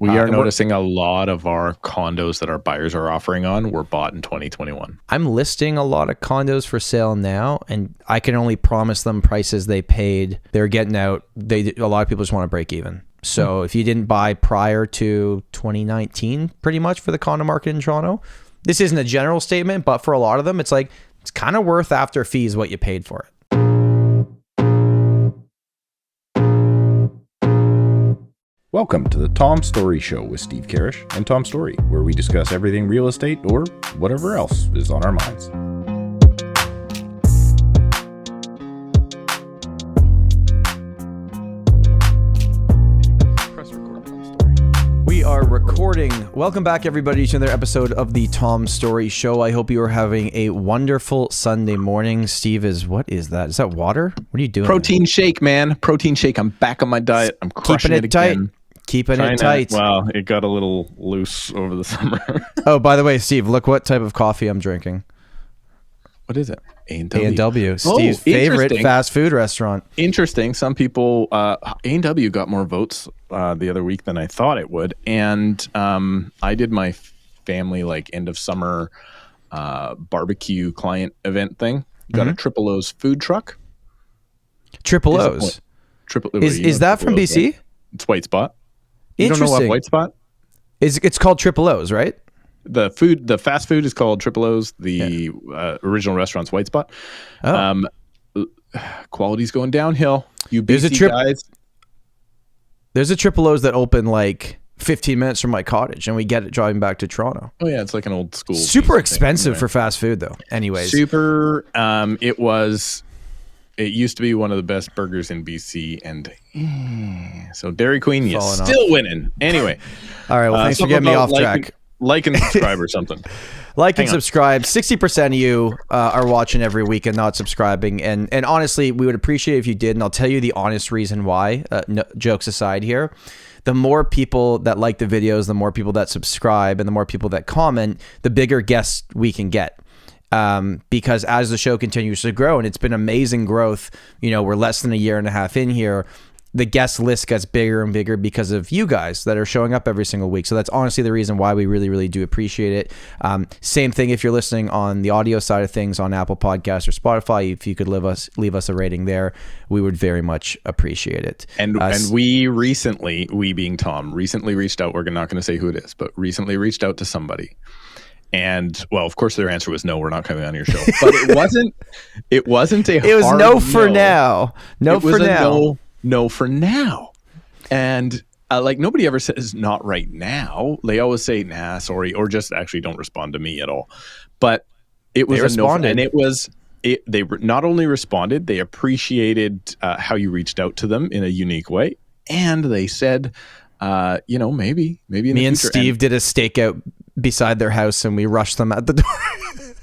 We are noticing a lot of our condos that our buyers are offering on were bought in 2021. I'm listing a lot of condos for sale now, and I can only promise them prices they paid. They're getting out. A lot of people just want to break even. So if you didn't buy prior to 2019, pretty much for the condo market in Toronto, this isn't a general statement, but for a lot of them, it's like, it's kind of worth after fees what you paid for it. Welcome to the Tom Storey Show with Steve Karrasch and Tom Storey, where we discuss everything real estate or whatever else is on our minds. We are recording. Welcome back, everybody, to another episode of the Tom Storey Show. I hope you are having a wonderful Sunday morning. Steve, what is that? Is that water? What are you doing? Protein shake, man. Protein shake. I'm back on my diet. I'm crushing it tight. again. Keeping it tight. Wow, it got a little loose over the summer. Oh, by the way, Steve, look what type of coffee I'm drinking. What is it? A&W. Steve's favorite fast food restaurant. Interesting. Some people, A&W got more votes the other week than I thought it would. And I did my family end of summer barbecue client event thing. Got a Triple O's food truck. Triple O's? Is that from BC? Right? It's White Spot. You don't Interesting. know what White Spot? It's called Triple O's, right? The fast food is called Triple O's. The original restaurant's White Spot. Oh. Quality's going downhill. You BC guys. There's a Triple O's that opened 15 minutes from my cottage, and we get it driving back to Toronto. Oh yeah, it's like an old school. Super expensive for fast food, though. Anyways, super. It used to be one of the best burgers in BC, and so Dairy Queen, you're still winning. Anyway. All right, well, thanks for getting me off track. Like and subscribe or something. Subscribe. 60% of you are watching every week and not subscribing. And honestly, we would appreciate it if you did. And I'll tell you the honest reason why, no, jokes aside here. The more people that like the videos, the more people that subscribe, and the more people that comment, the bigger guests we can get. Because as the show continues to grow, and it's been amazing growth, we're less than a year and a half in here, the guest list gets bigger and bigger because of you guys that are showing up every single week. So that's honestly the reason why we really, really do appreciate it. Same thing if you're listening on the audio side of things on Apple Podcasts or Spotify. If you could leave us a rating there, we would very much appreciate it. And we being Tom, recently reached out. We're not going to say who it is, but recently reached out to somebody. And well, of course, their answer was no. We're not coming on your show. But it wasn't. It was no for now. No for now. No for now. And nobody ever says not right now. They always say nah, sorry, or just actually don't respond to me at all. But it was a no, and it was. They not only responded, they appreciated how you reached out to them in a unique way, and they said, maybe in me the future. And Steve did a stakeout beside their house, and we rushed them at the door.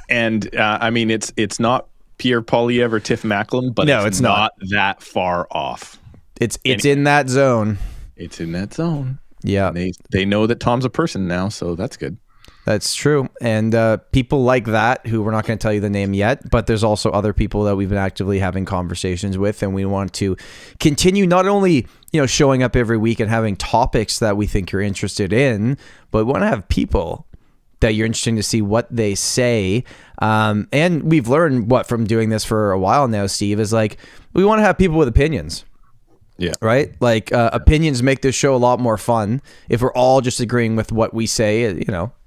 And it's not Pierre Poilievre or Tiff Macklin, but no, it's not that far off. It's in that zone. It's in that zone. Yeah, they know that Tom's a person now, so that's good. That's true. And people like that, who we're not going to tell you the name yet, but there's also other people that we've been actively having conversations with, and we want to continue not only showing up every week and having topics that we think you're interested in, but we want to have people that you're interested to see what they say. And we've learned from doing this for a while now, Steve, is we want to have people with opinions. Yeah. Right? Opinions make this show a lot more fun. If we're all just agreeing with what we say,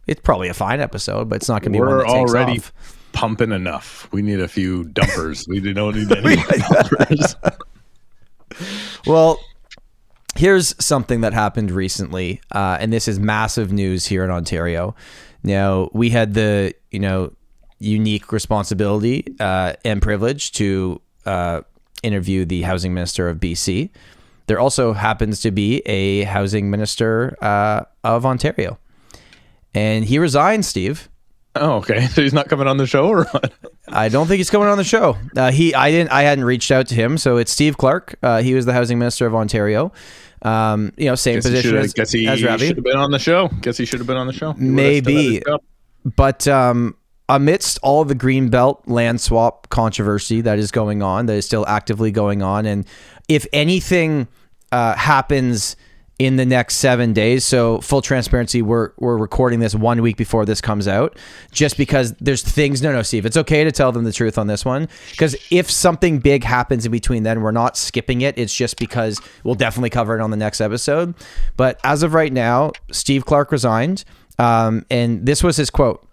it's probably a fine episode, but it's not going to be one that takes already off. Pumping enough. We need a few dumpers. We don't need any dumpers. Well, here's something that happened recently, and this is massive news here in Ontario. Now, we had the unique responsibility and privilege to interview the housing minister of BC. There also happens to be a housing minister of Ontario, and he resigned, Steve. Oh, okay. So he's not coming on the show, or what? I don't think he's coming on the show. I hadn't reached out to him, so it's Steve Clark. He was the housing minister of Ontario. Same position as Ravi. Should have been on the show. Guess he should have been on the show. Maybe, but amidst all the Greenbelt land swap controversy that is going on, that is still actively going on, and if anything happens in the next 7 days. So full transparency, we're recording this 1 week before this comes out, just because there's things. No, Steve, it's okay to tell them the truth on this one, because if something big happens in between then, we're not skipping it. It's just because we'll definitely cover it on the next episode. But as of right now, Steve Clark resigned. And this was his quote.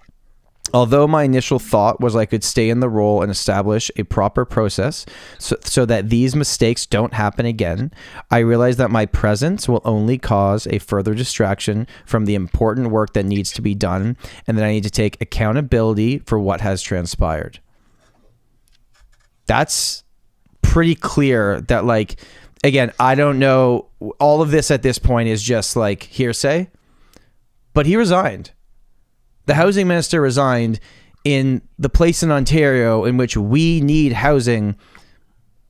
Although my initial thought was I could stay in the role and establish a proper process so that these mistakes don't happen again, I realized that my presence will only cause a further distraction from the important work that needs to be done, and that I need to take accountability for what has transpired. That's pretty clear that, like, again, I don't know. All of this at this point is just like hearsay, but he resigned. The housing minister resigned in the place in Ontario in which we need housing.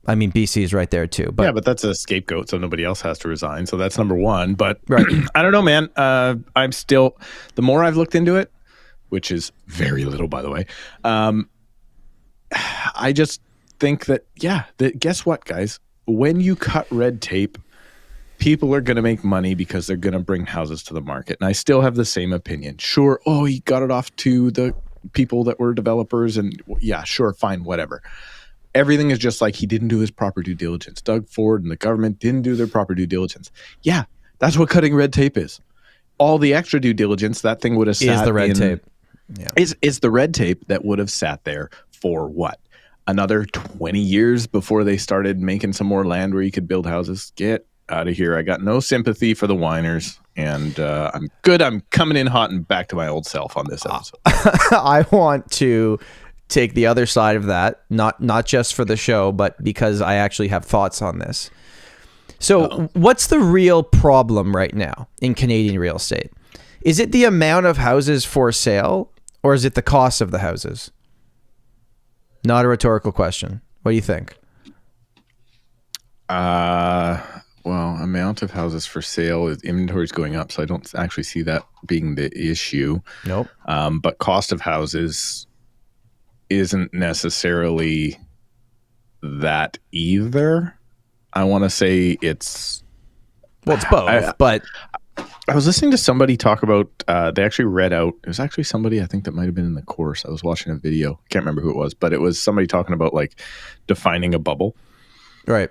I mean, BC is right there too. But yeah, but that's a scapegoat, so nobody else has to resign. So that's number one. But right. I don't know, man. I'm still, the more I've looked into it, which is very little, by the way, I just think that, guess what, guys? When you cut red tape, people are going to make money because they're going to bring houses to the market. And I still have the same opinion. Sure, he got it off to the people that were developers, and yeah, sure, fine, whatever. Everything is just like he didn't do his proper due diligence. Doug Ford and the government didn't do their proper due diligence. Yeah, that's what cutting red tape is. All the extra due diligence, that thing would have sat is the red tape. Yeah. Is the red tape that would have sat there for what? Another 20 years before they started making some more land where you could build houses? Get out of here. I got no sympathy for the whiners, and I'm good. I'm coming in hot and back to my old self on this episode. I want to take the other side of that, not just for the show, but because I actually have thoughts on this. So what's the real problem right now in Canadian real estate? Is it the amount of houses for sale, or is it the cost of the houses? Not a rhetorical question. What do you think? Well, amount of houses for sale, inventory is going up, so I don't actually see that being the issue. Nope. But cost of houses isn't necessarily that either. I want to say it's... Well, it's both, but... I was listening to somebody talk about, they actually read out, it was actually somebody I think that might have been in the course. I was watching a video. Can't remember who it was, but it was somebody talking about like defining a bubble. Right.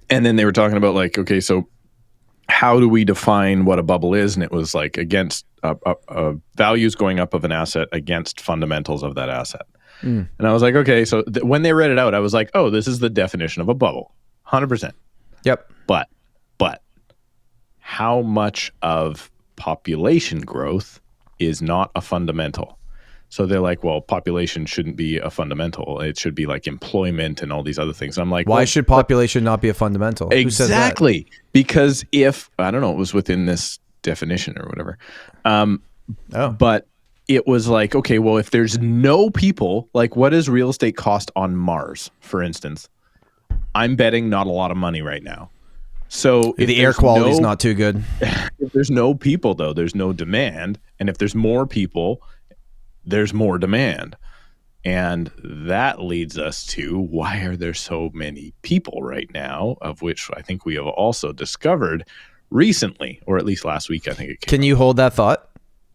And then they were talking about like, okay, so how do we define what a bubble is? And it was like against values going up of an asset against fundamentals of that asset. And I was like, okay, so when they read it out, I was like, oh, this is the definition of a bubble. 100%. Yep. But how much of population growth is not a fundamental? So they're like, well, population shouldn't be a fundamental. It should be like employment and all these other things. I'm like, why should population not be a fundamental? Exactly. Because if, I don't know, it was within this definition or whatever. But it was like, okay, well, if there's no people, like what does real estate cost on Mars, for instance? I'm betting not a lot of money right now. So if the air quality is not too good. If there's no people, though, there's no demand. And if there's more people, there's more demand. And that leads us to, why are there so many people right now, of which I think we have also discovered recently, or at least last week, I think it came. Can you hold that thought?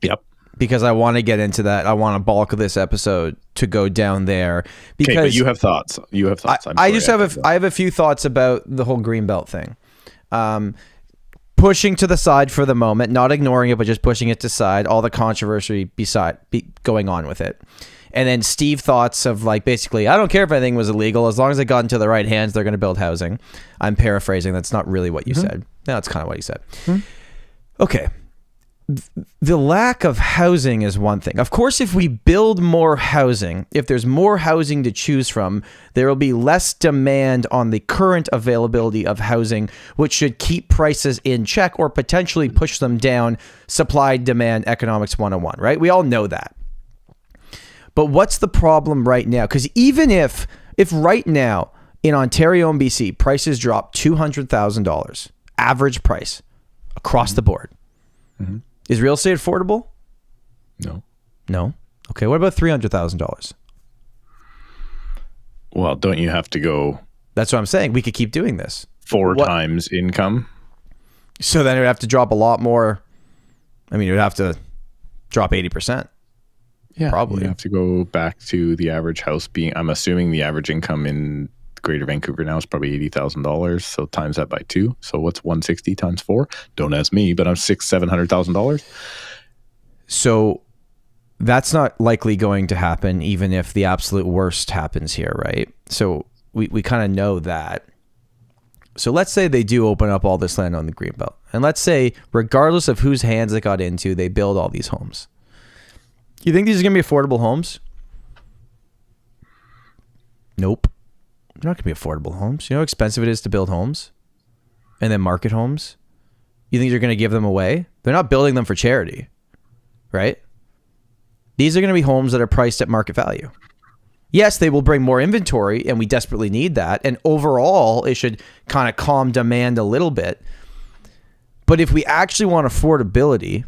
Yep. Because I want to get into that. I want a bulk of this episode to go down there. Because but you have thoughts. You have thoughts. I have a few thoughts about the whole Greenbelt thing. Pushing to the side for the moment, not ignoring it, but just pushing it to side, all the controversy going on with it. And then Steve thoughts of like, basically, I don't care if anything was illegal, as long as it got into the right hands, they're going to build housing. I'm paraphrasing. That's not really what you said. No, that's kind of what you said. Okay. The lack of housing is one thing. Of course, if we build more housing, if there's more housing to choose from, there will be less demand on the current availability of housing, which should keep prices in check or potentially push them down. Supply, demand, economics 101, right? We all know that. But what's the problem right now? Because even if right now in Ontario and BC, prices drop $200,000, average price across the board, is real estate affordable? No. Okay, what about $300,000? Well, don't you have to go? That's what I'm saying. We could keep doing this. Four times income? So then it would have to drop a lot more. I mean, it would have to drop 80%. Yeah, probably. You have to go back to the average house being, I'm assuming the average income in Greater Vancouver now is probably $80,000. So times that by 2. So what's 160 times 4? Don't ask me, but I'm $700,000. So that's not likely going to happen, even if the absolute worst happens here, right? So we kind of know that. So let's say they do open up all this land on the Greenbelt. And let's say, regardless of whose hands it got into, they build all these homes. You think these are going to be affordable homes? Nope. They're not going to be affordable homes. You know how expensive it is to build homes? And then market homes? You think you're going to give them away? They're not building them for charity, right? These are going to be homes that are priced at market value. Yes, they will bring more inventory, and we desperately need that. And overall, it should kind of calm demand a little bit. But if we actually want affordability,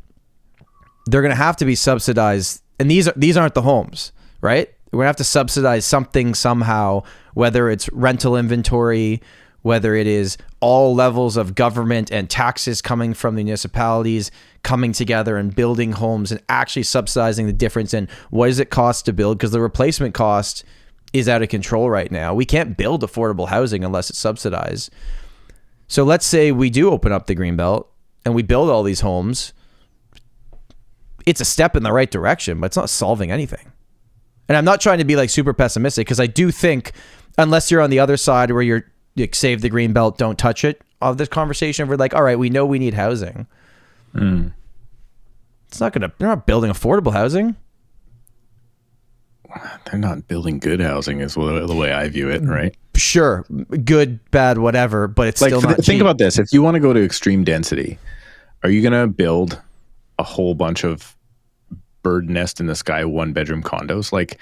they're going to have to be subsidized. And these aren't the homes, right? We're going to have to subsidize something somehow, whether it's rental inventory, whether it is all levels of government and taxes coming from the municipalities coming together and building homes and actually subsidizing the difference in what does it cost to build, because the replacement cost is out of control right now. We can't build affordable housing unless it's subsidized. So let's say we do open up the Greenbelt and we build all these homes. It's a step in the right direction, but it's not solving anything. And I'm not trying to be like super pessimistic, because I do think, unless you're on the other side where you're like, save the Greenbelt, don't touch it, of this conversation, we're like, all right, we know we need housing. It's not they're not building affordable housing. They're not building good housing is the way I view it, right? Sure. Good, bad, whatever, but it's like, still not cheap. Think about this. If you want to go to extreme density, are you going to build a whole bunch of bird nest in the sky 1-bedroom condos? Like,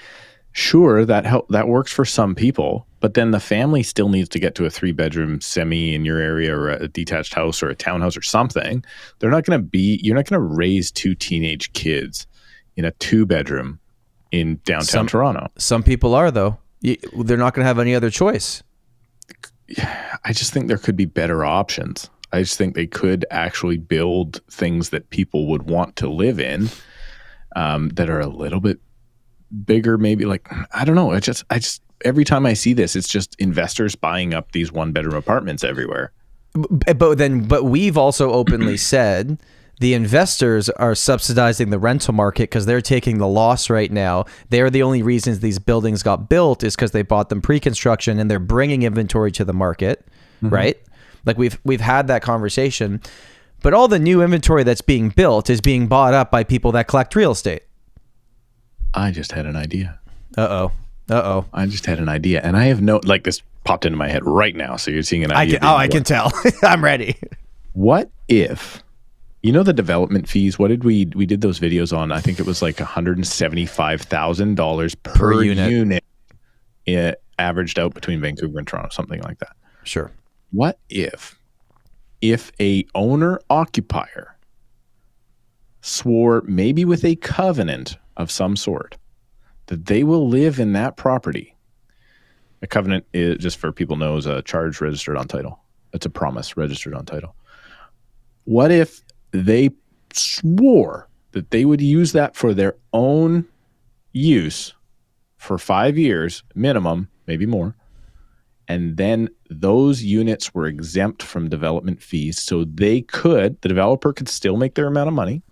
sure, that works for some people, but then the family still needs to get to a 3-bedroom semi in your area, or a detached house or a townhouse or something. You're not going to raise 2 teenage kids in a 2-bedroom in downtown Toronto. Some people are, though. They're not going to have any other choice. I just think there could be better options. I just think they could actually build things that people would want to live in, that are a little bit bigger, maybe. Like, I don't know. I just every time I see this, it's just investors buying up these 1-bedroom apartments everywhere. But we've also openly said the investors are subsidizing the rental market because they're taking the loss right now. They're the only reasons these buildings got built is because they bought them pre-construction, and they're bringing inventory to the market, right? Like we've had that conversation. But all the new inventory that's being built is being bought up by people that collect real estate. I just had an idea. Uh-oh. I just had an idea. And I have this popped into my head right now. So you're seeing an idea. I can tell. I'm ready. What if, the development fees, what did we did those videos on? I think it was like $175,000 per unit. It averaged out between Vancouver and Toronto, something like that. Sure. What if a owner occupier swore, maybe with a covenant of some sort, that they will live in that property? A covenant is, just for people know, is a charge registered on title. It's a promise registered on title. What if they swore that they would use that for their own use for 5 years minimum, maybe more, and then those units were exempt from development fees, so the developer could still make their amount of money.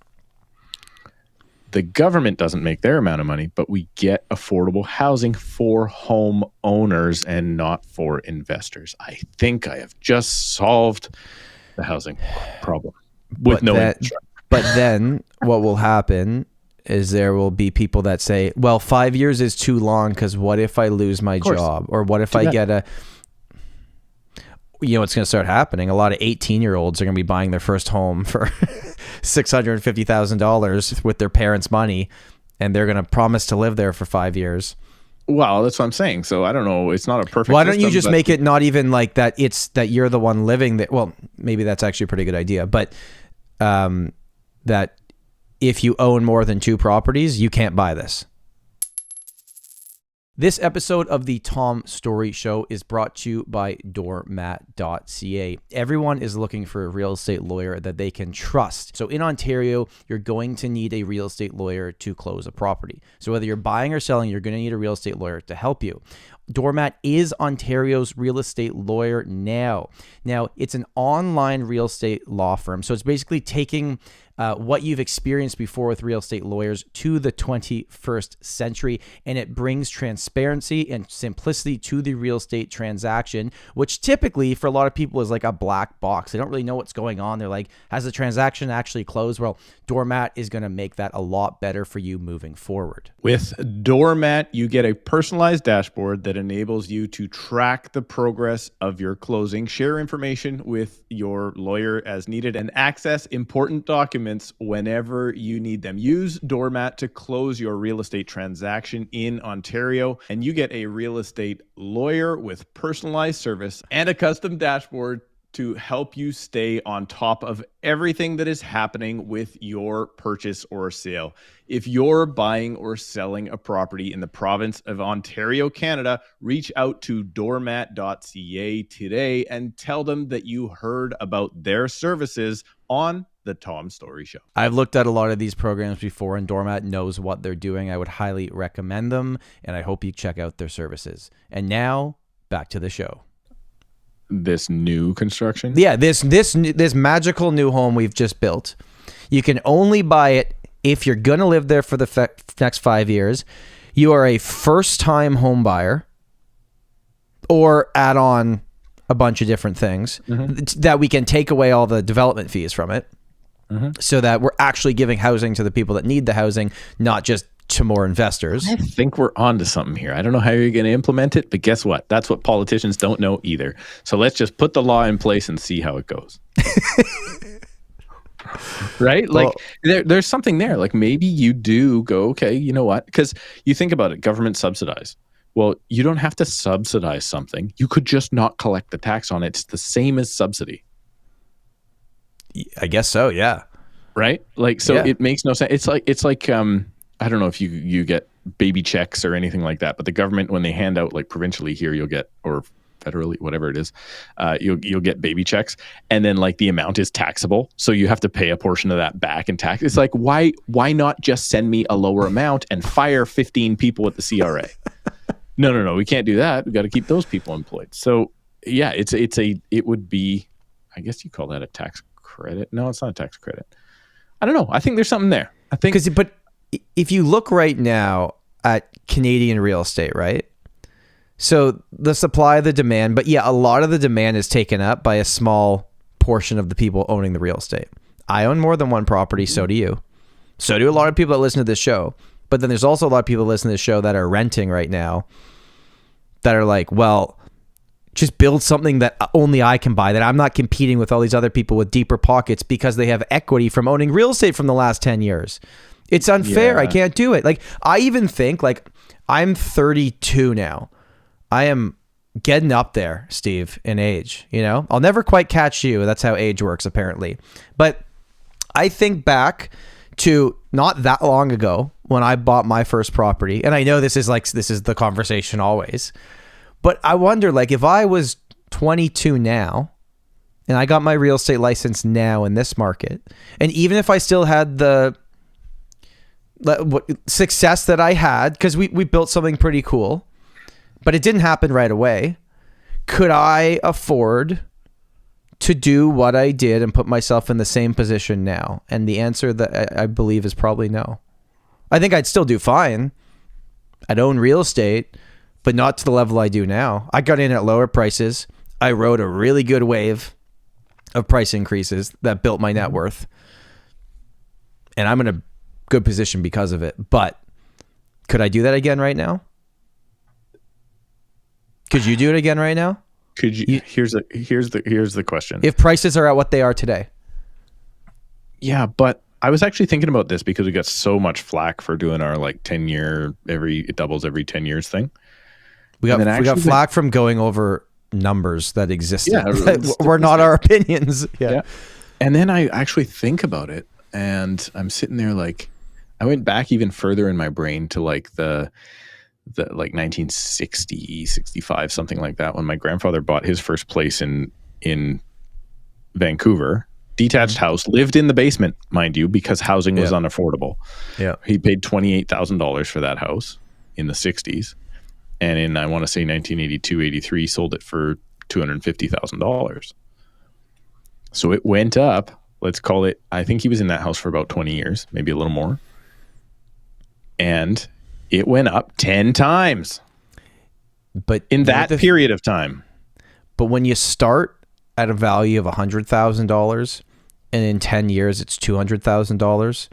The government doesn't make their amount of money, but we get affordable housing for home owners and not for investors. I think I have just solved the housing problem with infrastructure. But then what will happen is there will be people that say, well, 5 years is too long because what if I lose my job? Or what if I get what's going to start happening? A lot of 18-year-olds are going to be buying their first home for $650,000 with their parents' money, and they're going to promise to live there for 5 years. Well, that's what I'm saying. So I don't know. It's not a perfect Why don't you just make it not even like that? It's that you're the one living there. Well, maybe that's actually a pretty good idea, but that if you own more than 2 properties, you can't buy this. This episode of the Tom Storey Show is brought to you by doormat.ca. Everyone is looking for a real estate lawyer that they can trust. So in Ontario, you're going to need a real estate lawyer to close a property. So whether you're buying or selling, you're going to need a real estate lawyer to help you. Doormat is Ontario's real estate lawyer now. Now, it's an online real estate law firm. So it's basically taking what you've experienced before with real estate lawyers to the 21st century, and it brings transparency and simplicity to the real estate transaction, which typically for a lot of people is like a black box. They don't really know what's going on. They're like, has the transaction actually closed? Well, Doormat is going to make that a lot better for you moving forward. With Doormat, you get a personalized dashboard that enables you to track the progress of your closing, share information with your lawyer as needed, and access important documents whenever you need them. Use Doormat to close your real estate transaction in Ontario, and you get a real estate lawyer with personalized service and a custom dashboard to help you stay on top of everything that is happening with your purchase or sale. If you're buying or selling a property in the province of Ontario, Canada, reach out to doormat.ca today and tell them that you heard about their services on the Tom Storey Show. I've looked at a lot of these programs before, and Doormat knows what they're doing. I would highly recommend them, and I hope you check out their services. And now, back to the show. This new construction? Yeah, this magical new home we've just built. You can only buy it if you're going to live there for the next 5 years. You are a first-time home buyer, or add on a bunch of different things that we can take away all the development fees from it, so that we're actually giving housing to the people that need the housing, not just to more investors. I think we're onto something here. I don't know how you're going to implement it, but guess what? That's what politicians don't know either. So let's just put the law in place and see how it goes. Right? Like there's something there. Like maybe you do go, okay, you know what? Because you think about it, government subsidized. Well, you don't have to subsidize something. You could just not collect the tax on it. It's the same as subsidy. I guess so, yeah. Right? Like, so it makes no sense. It's like I don't know if you get baby checks or anything like that, but the government, when they hand out, like provincially here, you'll get, or federally, whatever it is, you'll get baby checks, and then like the amount is taxable, so you have to pay a portion of that back in tax. It's like, why not just send me a lower amount and fire 15 people at the CRA? No, we can't do that. We got to keep those people employed. So yeah, it would be, I guess you call that a tax credit. No, it's not a tax credit. I don't know. I think there's something there. I think but if you look right now at Canadian real estate, right? So the supply, the demand, but yeah, a lot of the demand is taken up by a small portion of the people owning the real estate. I own more than one property, so do you. So do a lot of people that listen to this show. But then there's also a lot of people that listen to this show that are renting right now that are like, well, just build something that only I can buy, that I'm not competing with all these other people with deeper pockets because they have equity from owning real estate from the last 10 years. It's unfair. I can't do it. Like, I even think, like, I'm 32 now. I am getting up there, Steve, in age, you know? I'll never quite catch you. That's how age works, apparently. But I think back to not that long ago when I bought my first property, and I know this is the conversation always, but I wonder, like, if I was 22 now and I got my real estate license now in this market, and even if I still had the success that I had, because we built something pretty cool, but it didn't happen right away, could I afford to do what I did and put myself in the same position now? And the answer that I believe is probably no. I think I'd still do fine. I'd own real estate, but not to the level I do now. I got in at lower prices. I rode a really good wave of price increases that built my net worth. And I'm in a good position because of it. But could I do that again right now? Could you do it again right now? Could you? Here's the question. If prices are at what they are today. Yeah, but I was actually thinking about this because we got so much flack for doing our like 10-year it doubles every 10 years thing. We got flack from going over numbers that existed. Yeah, that were not our opinions. Yeah. And then I actually think about it, and I'm sitting there like, I went back even further in my brain to like the like 1960, 65, something like that, when my grandfather bought his first place in Vancouver. Detached house, lived in the basement, mind you, because housing was unaffordable. Yeah. He paid $28,000 for that house in the 60s. And in, I want to say 1982, 83, sold it for $250,000. So it went up, let's call it, I think he was in that house for about 20 years, maybe a little more. And it went up 10 times. But in that period of time. But when you start at a value of $100,000 and in 10 years it's $200,000,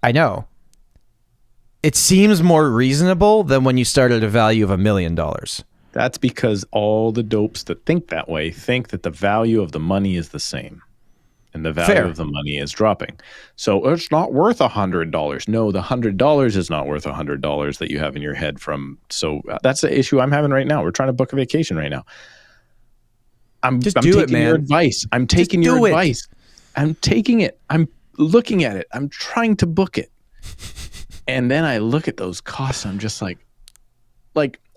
I know. It seems more reasonable than when you start at a value of $1 million. That's because all the dopes that think that way think that the value of the money is the same and the value of the money is dropping. So it's not worth $100. No, the $100 is not worth $100 that you have in your head from. So that's the issue I'm having right now. We're trying to book a vacation right now. I'm taking your advice. I'm taking your advice. I'm taking it. I'm looking at it. I'm trying to book it. And then I look at those costs. I'm just like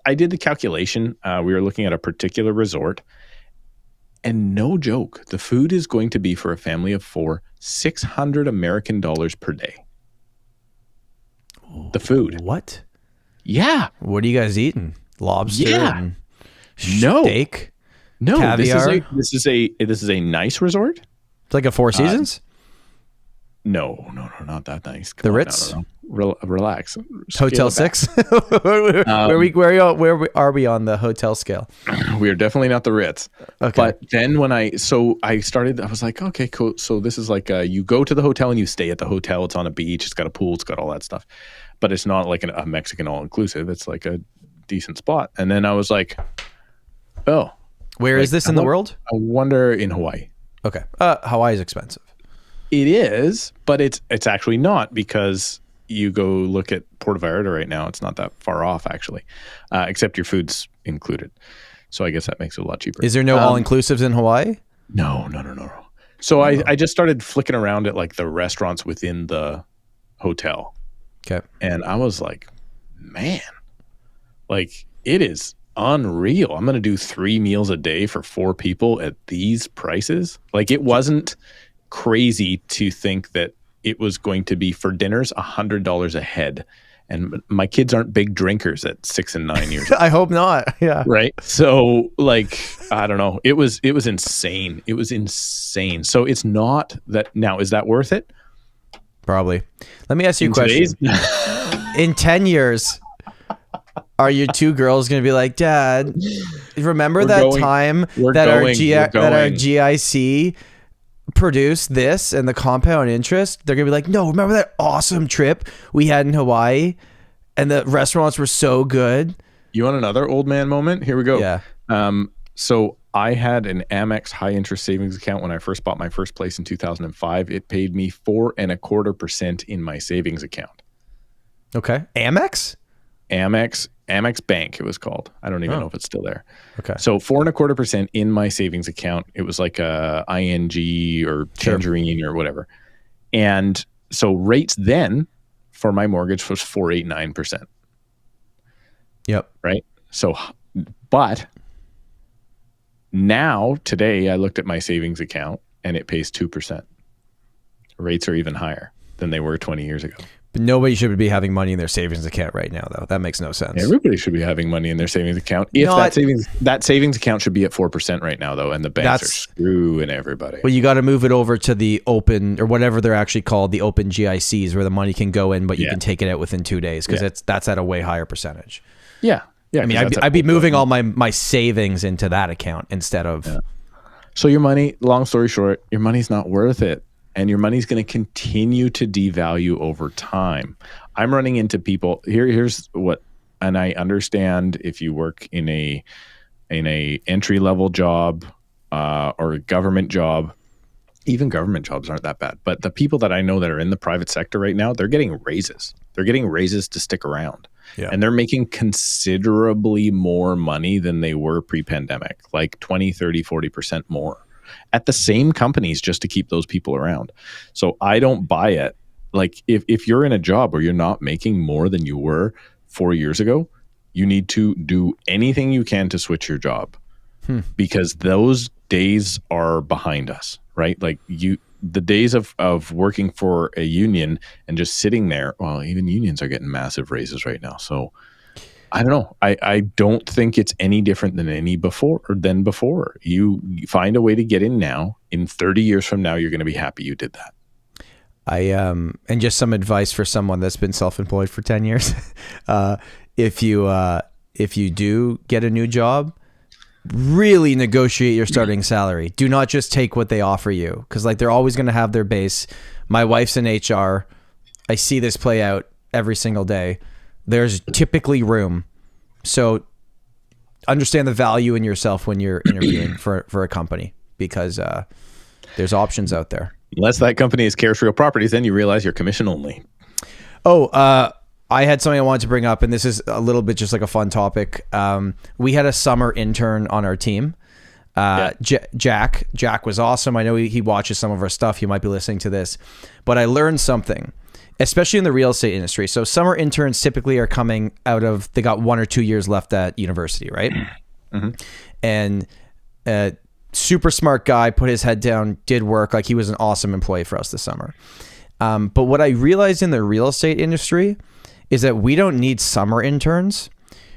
I did the calculation. We were looking at a particular resort, and no joke, the food is going to be for a family of 4, $600 American per day. The food. What? Yeah. What are you guys eating? Lobster? Yeah. And no. Steak? No. Caviar? This is a nice resort. It's like a Four Seasons? No, not that nice. The Ritz? Relax. Hotel 6? where are we on the hotel scale? We are definitely not the Ritz. Okay. But then when I started, I was like, okay, cool. So this is like you go to the hotel and you stay at the hotel. It's on a beach. It's got a pool. It's got all that stuff. But it's not like a Mexican all-inclusive. It's like a decent spot. And then I was like, oh. Where is this in the world? I wonder in Hawaii. Okay. Hawaii is expensive. It is, but it's actually not, because you go look at Puerto Vallarta right now. It's not that far off, actually, except your food's included. So I guess that makes it a lot cheaper. Is there no all-inclusives in Hawaii? No. So I just started flicking around at like the restaurants within the hotel. Okay. And I was like, man, like it is unreal. I'm going to do 3 meals a day for 4 people at these prices. Like it wasn't crazy to think that it was going to be for dinners $100 a head, and my kids aren't big drinkers at 6 and 9 years old. I hope not. Yeah. Right. So like, I don't know. It was insane. It was insane. So it's not that now. Is that worth it? Probably. Let me ask you a question. In 10 years, are your 2 girls going to be like, Dad, remember time that our GIC produced this and the compound interest? They're gonna be like, no, remember that awesome trip we had in Hawaii and the restaurants were so good? You want another old man moment? Here we go. Yeah. So I had an Amex high interest savings account when I first bought my first place in 2005. It paid me 4.25% in my savings account. Okay. Amex Bank, it was called. I don't even know if it's still there. Okay. So 4.25% in my savings account. It was like a ING or Tangerine or whatever. And so rates then for my mortgage was 4.89%. Yep. Right. So, but now today I looked at my savings account and it pays 2%. Rates are even higher than they were 20 years ago. But nobody should be having money in their savings account right now, though. That makes no sense. Everybody should be having money in their savings account. If that savings account should be at 4% right now, though, and the banks are screwing everybody. Well, you got to move it over to the open, or whatever they're actually called, the open GICs, where the money can go in, but you can take it out within 2 days, because that's at a way higher percentage. Yeah. I mean, I'd be moving all my savings into that account instead of. Yeah. So your money, long story short, your money's not worth it. And your money's going to continue to devalue over time. I'm running into people here's what, and I understand if you work in a entry level job or a government job. Even government jobs aren't that bad, but the people that I know that are in the private sector right now, they're getting raises. They're getting raises to stick around. Yeah. And they're making considerably more money than they were pre-pandemic, like 20, 30, 40% more at the same companies, just to keep those people around. So I don't buy it like if you're in a job where you're not making more than you were 4 years ago, you need to do anything you can to switch your job because those days are behind us, right? Like the days of working for a union and just sitting there, well, even unions are getting massive raises right now. So I don't know. I don't think it's any different than before. You find a way to get in now. In 30 years from now, you're going to be happy you did that. And just some advice for someone that's been self-employed for 10 years. If you do get a new job, really negotiate your starting salary. Do not just take what they offer you, because like they're always going to have their base. My wife's in HR. I see this play out every single day. There's typically room. So understand the value in yourself when you're interviewing for a company, because there's options out there. Unless that company is Karrasch Real Properties, then you realize you're commission only. I had something I wanted to bring up, and this is a little bit just like a fun topic. We had a summer intern on our team. Jack was awesome. I know he watches some of our stuff. He might be listening to this, but I learned something, especially in the real estate industry. So summer interns typically are coming out of, they got 1 or 2 years left at university, right? Mm-hmm. And super smart guy, put his head down, did work. Like he was an awesome employee for us this summer. But what I realized in the real estate industry is that we don't need summer interns.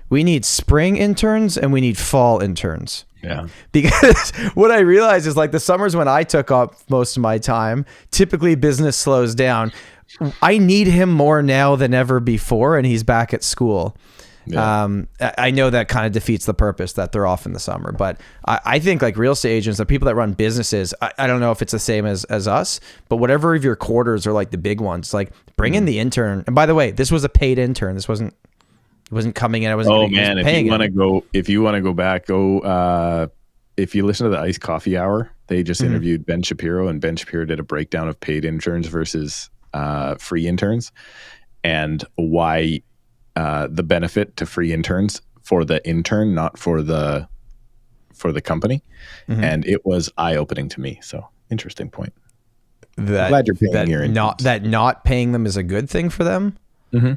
We need spring interns and we need fall interns. Yeah. Because what I realized is like the summers when I took up most of my time, typically business slows down. I need him more now than ever before, and he's back at school. Yeah. I know that kind of defeats the purpose that they're off in the summer, but I think like real estate agents, the people that run businesses, I don't know if it's the same as us, but whatever of your quarters are like the big ones, like bring in the intern. And by the way, this was a paid intern. This wasn't coming in. I wasn't. Oh man, if you want to go back, if you listen to the Iced Coffee Hour, they just interviewed Ben Shapiro, and Ben Shapiro did a breakdown of paid interns versus free interns, and why. The benefit to free interns for the intern, not for the company. Mm-hmm. And it was eye-opening to me. So interesting point. I'm glad you're paying your interns. Not paying them is a good thing for them. Mm-hmm.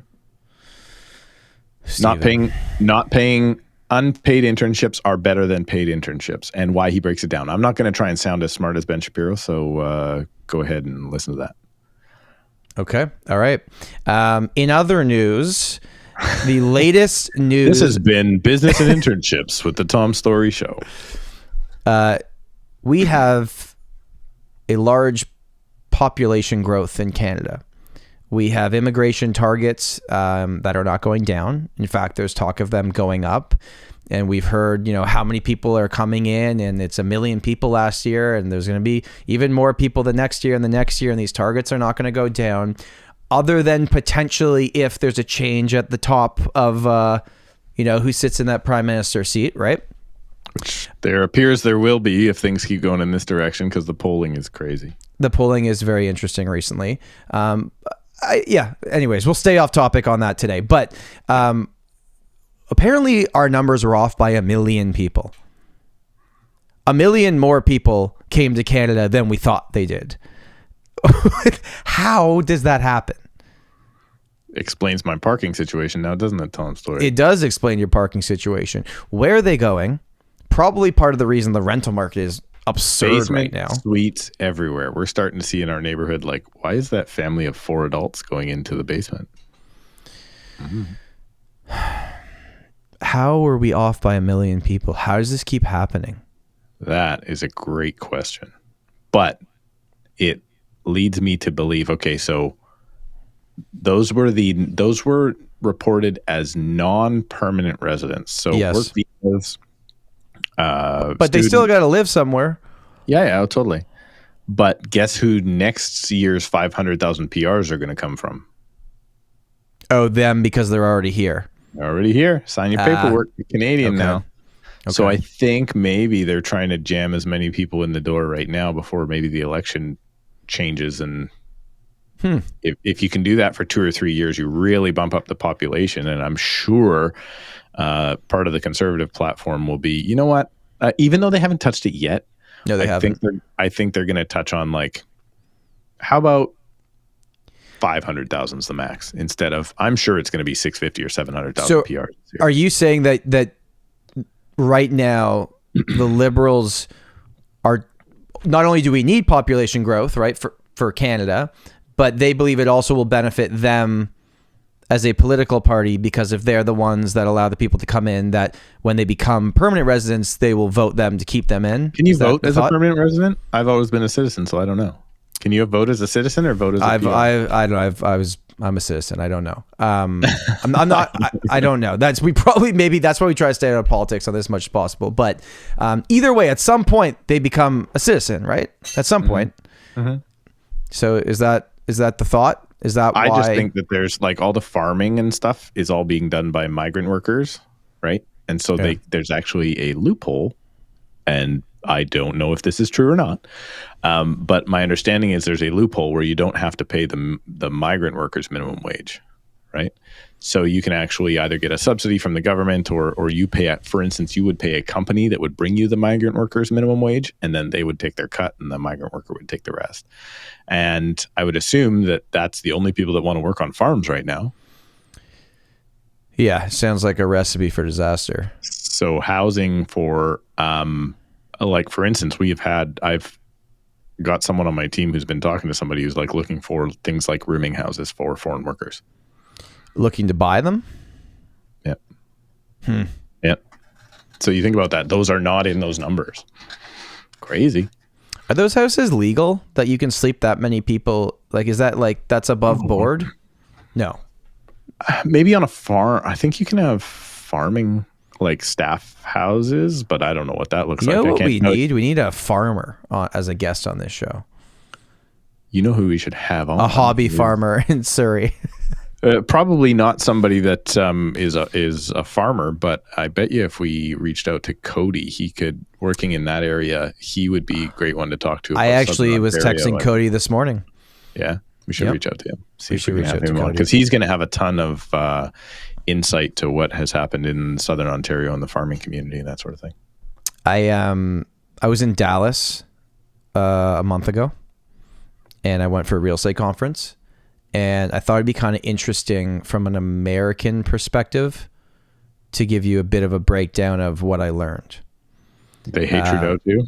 Not paying unpaid internships are better than paid internships, and why he breaks it down. I'm not going to try and sound as smart as Ben Shapiro. So go ahead and listen to that. Okay. All right. In other news, the latest news. This has been Business and Internships with the Tom Storey Show. We have a large population growth in Canada. We have immigration targets that are not going down. In fact, there's talk of them going up. And we've heard, how many people are coming in, and it's 1 million people last year, and there's going to be even more people the next year and the next year, and these targets are not going to go down. Other than potentially if there's a change at the top of, who sits in that prime minister seat, right? Which there appears there will be if things keep going in this direction, because the polling is crazy. The polling is very interesting recently. Anyways, we'll stay off topic on that today. But apparently our numbers were off by 1 million people. 1 million more people came to Canada than we thought they did. How does that happen? Explains my parking situation now, doesn't it, Tom Storey? It does explain your parking situation. Where are they going? Probably part of the reason the rental market is absurd right now. Suites everywhere. We're starting to see in our neighborhood, like, why is that family of 4 adults going into the basement? How are we off by 1 million people? How does this keep happening? That is a great question. But it leads me to believe, okay, so those were reported as non-permanent residents. So yes. Work visas, but they still got to live somewhere. Yeah, totally. But guess who next year's 500,000 PRs are going to come from? Oh, them, because they're already here. They're already here. Sign your paperwork. You're Canadian now. Okay. So I think maybe they're trying to jam as many people in the door right now before maybe the election changes. And if you can do that for 2 or 3 years, you really bump up the population. And I'm sure part of the Conservative platform will be, you know what? Even though they haven't touched it yet, no, they haven't. I think they're going to touch on, like, how about 500,000 is the max instead of, I'm sure it's going to be 650 or 700,000 So PRs. are you saying that right now the Liberals are, not only do we need population growth, right, for Canada, but they believe it also will benefit them as a political party, because if they're the ones that allow the people to come in, that when they become permanent residents, they will vote them to keep them in? Can you vote as a permanent resident? I've always been a citizen, so I don't know. Can you vote as a citizen or vote as a PR? I'm a citizen. I don't know. I'm not. I don't know. Maybe that's why we try to stay out of politics on this as much as possible. But either way, at some point they become a citizen, right? At some point. Mm-hmm. So is that the thought? Is that why? I just think that there's like all the farming and stuff is all being done by migrant workers, right? And so there's actually a loophole, and I don't know if this is true or not. But my understanding is there's a loophole where you don't have to pay the migrant workers minimum wage, right? So you can actually either get a subsidy from the government or you pay, for instance, you would pay a company that would bring you the migrant workers minimum wage, and then they would take their cut and the migrant worker would take the rest. And I would assume that that's the only people that want to work on farms right now. Yeah, sounds like a recipe for disaster. So housing for, like for instance, I've got someone on my team who's been talking to somebody who's like looking for things like rooming houses for foreign workers. Looking to buy them? Yep. Yep. So you think about that. Those are not in those numbers. Crazy. Are those houses legal that you can sleep that many people? Like, is that like, that's above board? No. Maybe on a farm. I think you can have farming like staff houses, but I don't know what that looks like. You know what we need? We need a farmer as a guest on this show. You know who we should have on? A hobby farmer in Surrey. Probably not somebody that is a farmer, but I bet you if we reached out to Cody, working in that area, he would be a great one to talk to. I actually was texting Cody this morning. Yeah, we should reach out to him. See if we can have him on, because he's going to have a ton of insight to what has happened in Southern Ontario and the farming community and that sort of thing. I was in Dallas a month ago, and I went for a real estate conference. And I thought it'd be kind of interesting from an American perspective to give you a bit of a breakdown of what I learned. They hate Trudeau too.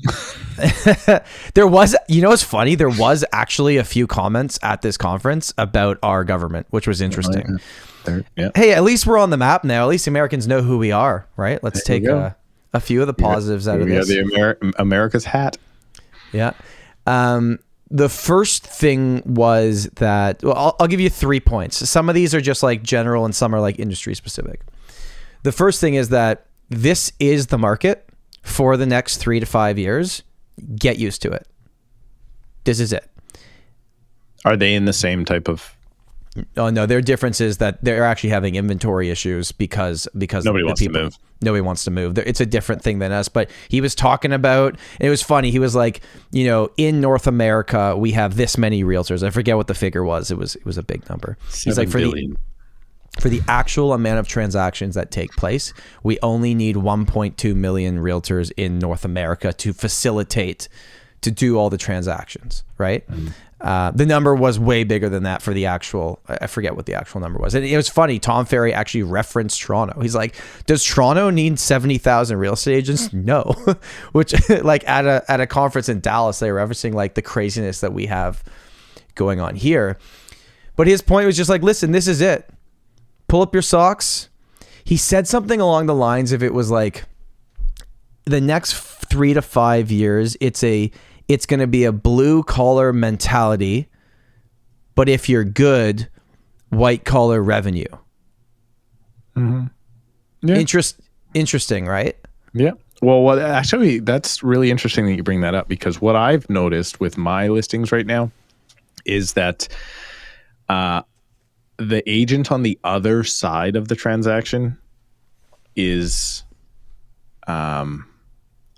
There was, it's funny. There was actually a few comments at this conference about our government, which was interesting. Yeah. Hey, at least we're on the map now. At least Americans know who we are, right? Let's take a few of the positives out of this. Yeah, the America's hat. Yeah. The first thing was that, well, I'll give you 3 points. Some of these are just like general and some are like industry specific. The first thing is that this is the market for the next 3 to 5 years. Get used to it. This is it. Are they in the same type of... Oh no, their difference is that they're actually having inventory issues because nobody wants to move. Nobody wants to move. It's a different thing than us. But he was talking about, and it was funny. He was like, in North America, we have this many realtors. I forget what the figure was. It was a big number. He's like, for the actual amount of transactions that take place, we only need 1.2 million realtors in North America to facilitate, to do all the transactions, right? Mm-hmm. The number was way bigger than that for the actual, I forget what the actual number was. And it was funny. Tom Ferry actually referenced Toronto. He's like, does Toronto need 70,000 real estate agents? No. Which like at a conference in Dallas, they were referencing like the craziness that we have going on here. But his point was just like, listen, this is it. Pull up your socks. He said something along the lines of, it was like the next 3 to 5 years, it's going to be a blue collar mentality, but if you're good, white collar revenue. Mm-hmm. Yeah. Interesting, right? Yeah. Well, actually, that's really interesting that you bring that up, because what I've noticed with my listings right now is that the agent on the other side of the transaction is...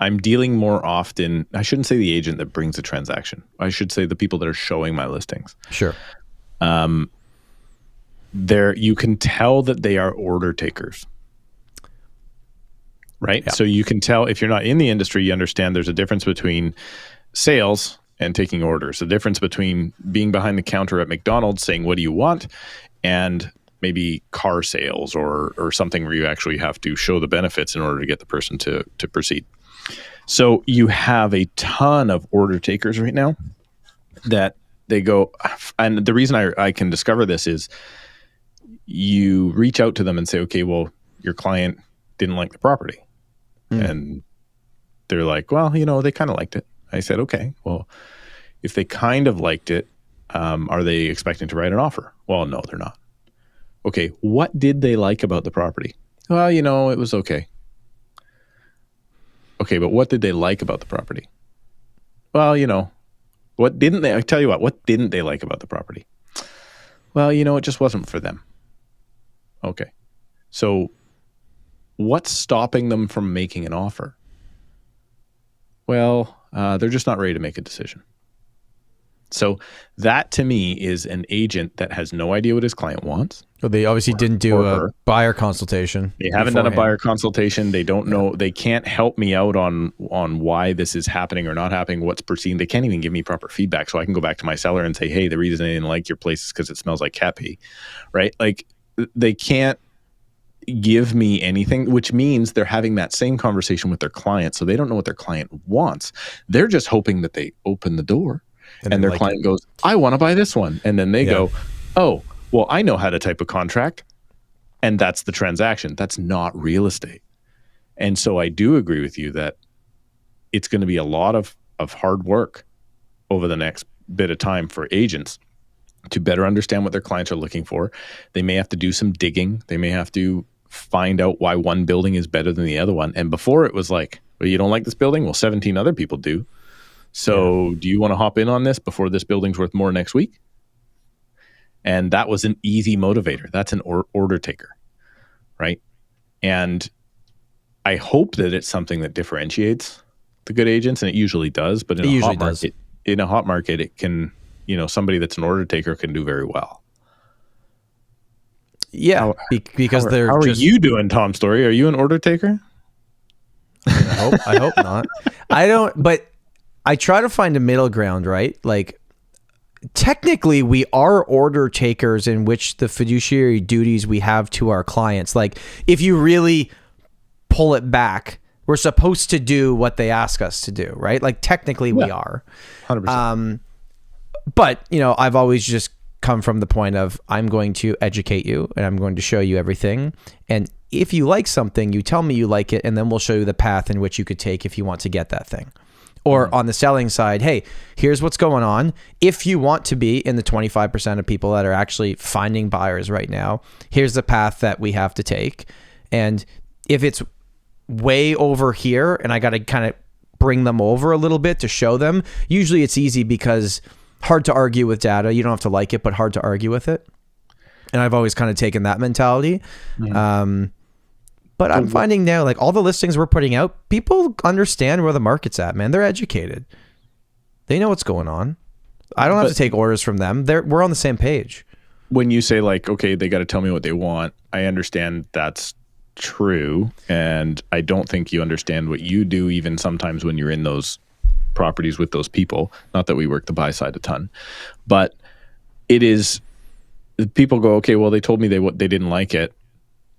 I'm dealing more often. I shouldn't say the agent that brings the transaction. I should say the people that are showing my listings. Sure. You can tell that they are order takers, right? Yeah. So you can tell, if you're not in the industry, you understand there's a difference between sales and taking orders. The difference between being behind the counter at McDonald's saying, what do you want? And maybe car sales or something where you actually have to show the benefits in order to get the person to proceed. So you have a ton of order takers right now that they go, and the reason I can discover this is you reach out to them and say, okay, well, your client didn't like the property. And they're like, well, they kind of liked it. I said, okay, well, if they kind of liked it, are they expecting to write an offer? Well, no, they're not. Okay, what did they like about the property? Well, it was okay. Okay, but what did they like about the property? Well, what didn't they? I tell you what didn't they like about the property? Well, it just wasn't for them. Okay, so what's stopping them from making an offer? Well, they're just not ready to make a decision. So that to me is an agent that has no idea what his client wants. Well, they obviously didn't do a buyer consultation. They haven't done a buyer consultation. They don't know. They can't help me out on why this is happening or not happening, what's proceeding. They can't even give me proper feedback. So I can go back to my seller and say, hey, the reason I didn't like your place is because it smells like cat pee, right? Like they can't give me anything, which means they're having that same conversation with their client. So they don't know what their client wants. They're just hoping that they open the door and their client goes, I want to buy this one. And then they go, oh, well, I know how to type a contract. And that's the transaction. That's not real estate. And so I do agree with you that it's going to be a lot of hard work over the next bit of time for agents to better understand what their clients are looking for. They may have to do some digging. They may have to find out why one building is better than the other one. And before it was like, well, you don't like this building? Well, 17 other people do. So do you want to hop in on this before this building's worth more next week? And that was an easy motivator. That's an order taker, right? And I hope that it's something that differentiates the good agents, and it usually does. But in a hot market, it can, somebody that's an order taker can do very well. Yeah, because they're. How are you doing, Tom Storey? Are you an order taker? I hope not. I don't, but I try to find a middle ground, right? Like, technically, we are order takers in which the fiduciary duties we have to our clients. Like, if you really pull it back, we're supposed to do what they ask us to do, right? Like, technically, we are. 100%. But, I've always just come from the point of I'm going to educate you and I'm going to show you everything. And if you like something, you tell me you like it, and then we'll show you the path in which you could take if you want to get that thing. Or on the selling side, hey, here's what's going on. If you want to be in the 25% of people that are actually finding buyers right now, here's the path that we have to take. And if it's way over here and I got to kind of bring them over a little bit to show them, usually it's easy because hard to argue with data. You don't have to like it, but hard to argue with it. And I've always kind of taken that mentality. But I'm finding now, like all the listings we're putting out, people understand where the market's at, man. They're educated. They know what's going on. I don't have to take orders from them. We're on the same page. When you say like, okay, they got to tell me what they want, I understand that's true. And I don't think you understand what you do even sometimes when you're in those properties with those people. Not that we work the buy side a ton, but it is, people go, okay, well, they told me they didn't like it.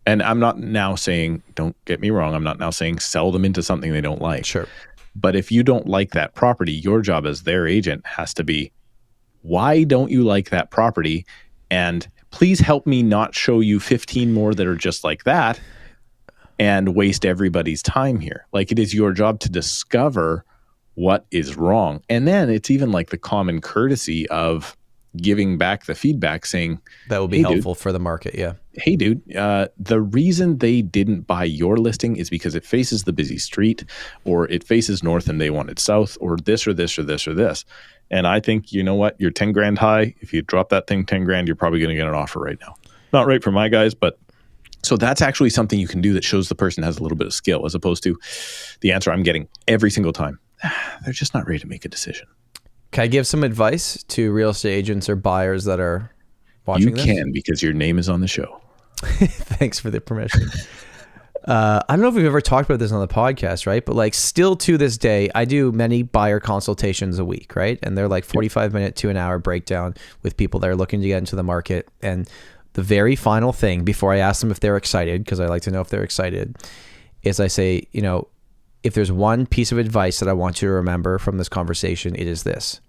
And I'm not now saying, don't get me wrong, I'm not now saying sell them into something they don't like. Sure. But if you don't like that property, your job as their agent has to be, why don't you like that property? And please help me not show you 15 more that are just like that and waste everybody's time here. Like, it is your job to discover what is wrong. And then it's even like the common courtesy of giving back the feedback saying, that will be helpful for the market. Yeah. Hey dude, the reason they didn't buy your listing is because it faces the busy street, or it faces north and they wanted south, or this or this or this or this. And I think, you know what, you're 10 grand high. If you drop that thing 10 grand, you're probably going to get an offer right now. Not right for my guys, but so that's actually something you can do that shows the person has a little bit of skill, as opposed to the answer I'm getting every single time. They're just not ready to make a decision. Can I give some advice to real estate agents or buyers that are watching this? You can, because your name is on the show. Thanks for the permission. I don't know if we've ever talked about this on the podcast, right? But like still to this day, I do many buyer consultations a week, right? And they're like 45-minute to an hour breakdown with people that are looking to get into the market. And the very final thing before I ask them if they're excited, because I like to know if they're excited, is I say, you know, if there's one piece of advice that I want you to remember from this conversation, it is this.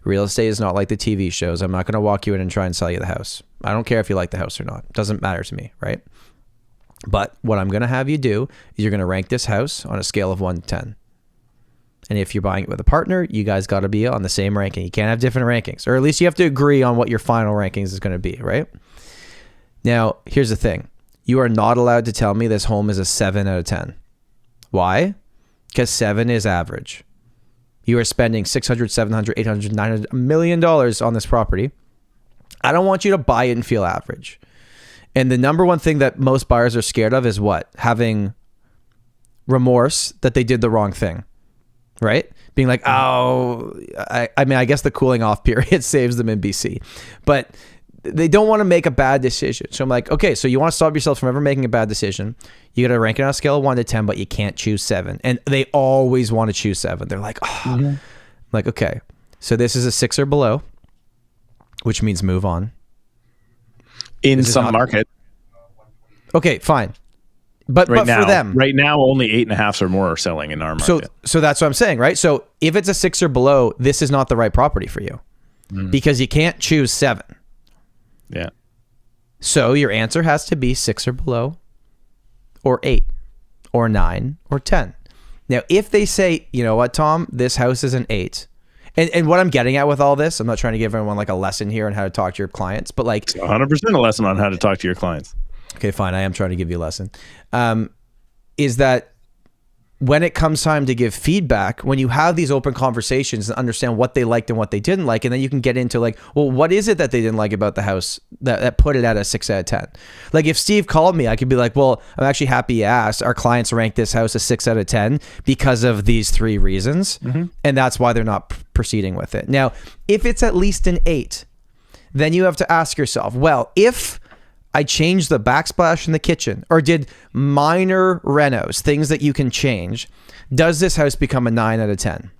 Real estate is not like the TV shows. I'm not going to walk you in and try and sell you the house. I don't care if you like the house or not. It doesn't matter to me, right? But what I'm going to have you do is you're going to rank this house on a scale of 1 to 10. And if you're buying it with a partner, you guys got to be on the same ranking. You can't have different rankings, or at least you have to agree on what your final rankings is going to be, right? Now, here's the thing. You are not allowed to tell me this home is a 7 out of 10. Why? Because 7 is average. You are spending $600, $700, $800, $900, $1 million on this property. I don't want you to buy it and feel average. And the number one thing that most buyers are scared of is what? Having remorse that they did the wrong thing, right? Being like, oh, I mean, I guess the cooling off period saves them in BC, but they don't want to make a bad decision. So I'm like, okay, so you want to stop yourself from ever making a bad decision. You got to rank it on a scale of 1 to 10, but you can't choose 7. And they always want to choose 7. They're like, oh, I'm like, okay, so this is a 6 or below, which means move on. In some market. Okay, fine. But now, for them. Right now, only 8.5s or more are selling in our market. So that's what I'm saying, right? So if it's a 6 or below, this is not the right property for you because you can't choose 7. Yeah. So your answer has to be 6 or below, or 8, or 9, or 10. Now, if they say, you know what, Tom, this house is an 8. And what I'm getting at with all this, I'm not trying to give everyone like a lesson here on how to talk to your clients, but like... It's 100% a lesson on how to talk to your clients. Okay, fine. I am trying to give you a lesson. Is that when it comes time to give feedback, when you have these open conversations and understand what they liked and what they didn't like, and then you can get into like, well, what is it that they didn't like about the house that put it at a 6 out of 10? Like if Steve called me, I could be like, well, I'm actually happy you asked. Our clients rank this house a 6 out of 10 because of these 3 reasons. And that's why they're not proceeding with it. Now, if it's at least an 8, then you have to ask yourself, well, if I changed the backsplash in the kitchen or did minor renos, things that you can change, does this house become a 9 out of 10?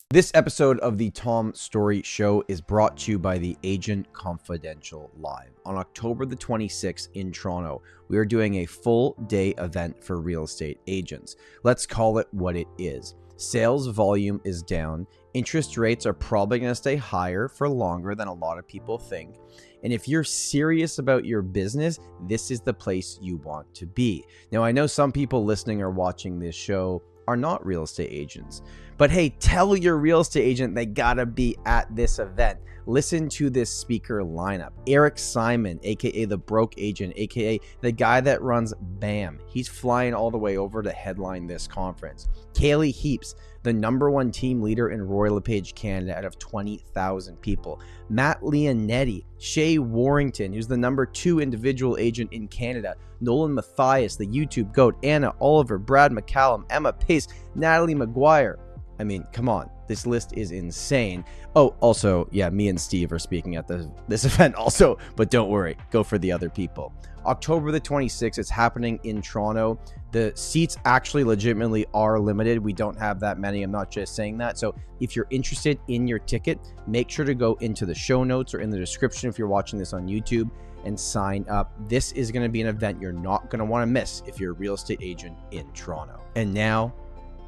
This episode of the Tom Storey Show is brought to you by the Agent Confidential Live. On October the 26th in Toronto, we are doing a full day event for real estate agents. Let's call it what it is. Sales volume is down. Interest rates are probably going to stay higher for longer than a lot of people think. And if you're serious about your business, this is the place you want to be. Now, I know some people listening or watching this show are not real estate agents, but hey, tell your real estate agent they gotta be at this event. Listen to this speaker lineup. Eric Simon, aka the Broke Agent, aka the guy that runs BAM. He's flying all the way over to headline this conference. Kaylee Heaps, the #1 team leader in Royal LePage Canada out of 20,000 people. Matt Leonetti, Shay Warrington, who's the #2 individual agent in Canada. Nolan Mathias, the YouTube GOAT. Anna Oliver, Brad McCallum, Emma Pace, Natalie McGuire. I mean, come on. This list is insane. Oh, also, yeah, me and Steve are speaking at this event also, but don't worry, go for the other people. October the 26th, it's happening in Toronto. The seats actually legitimately are limited. We don't have that many. I'm not just saying that. So if you're interested in your ticket, make sure to go into the show notes or in the description if you're watching this on YouTube and sign up. This is going to be an event you're not going to want to miss if you're a real estate agent in Toronto. And now,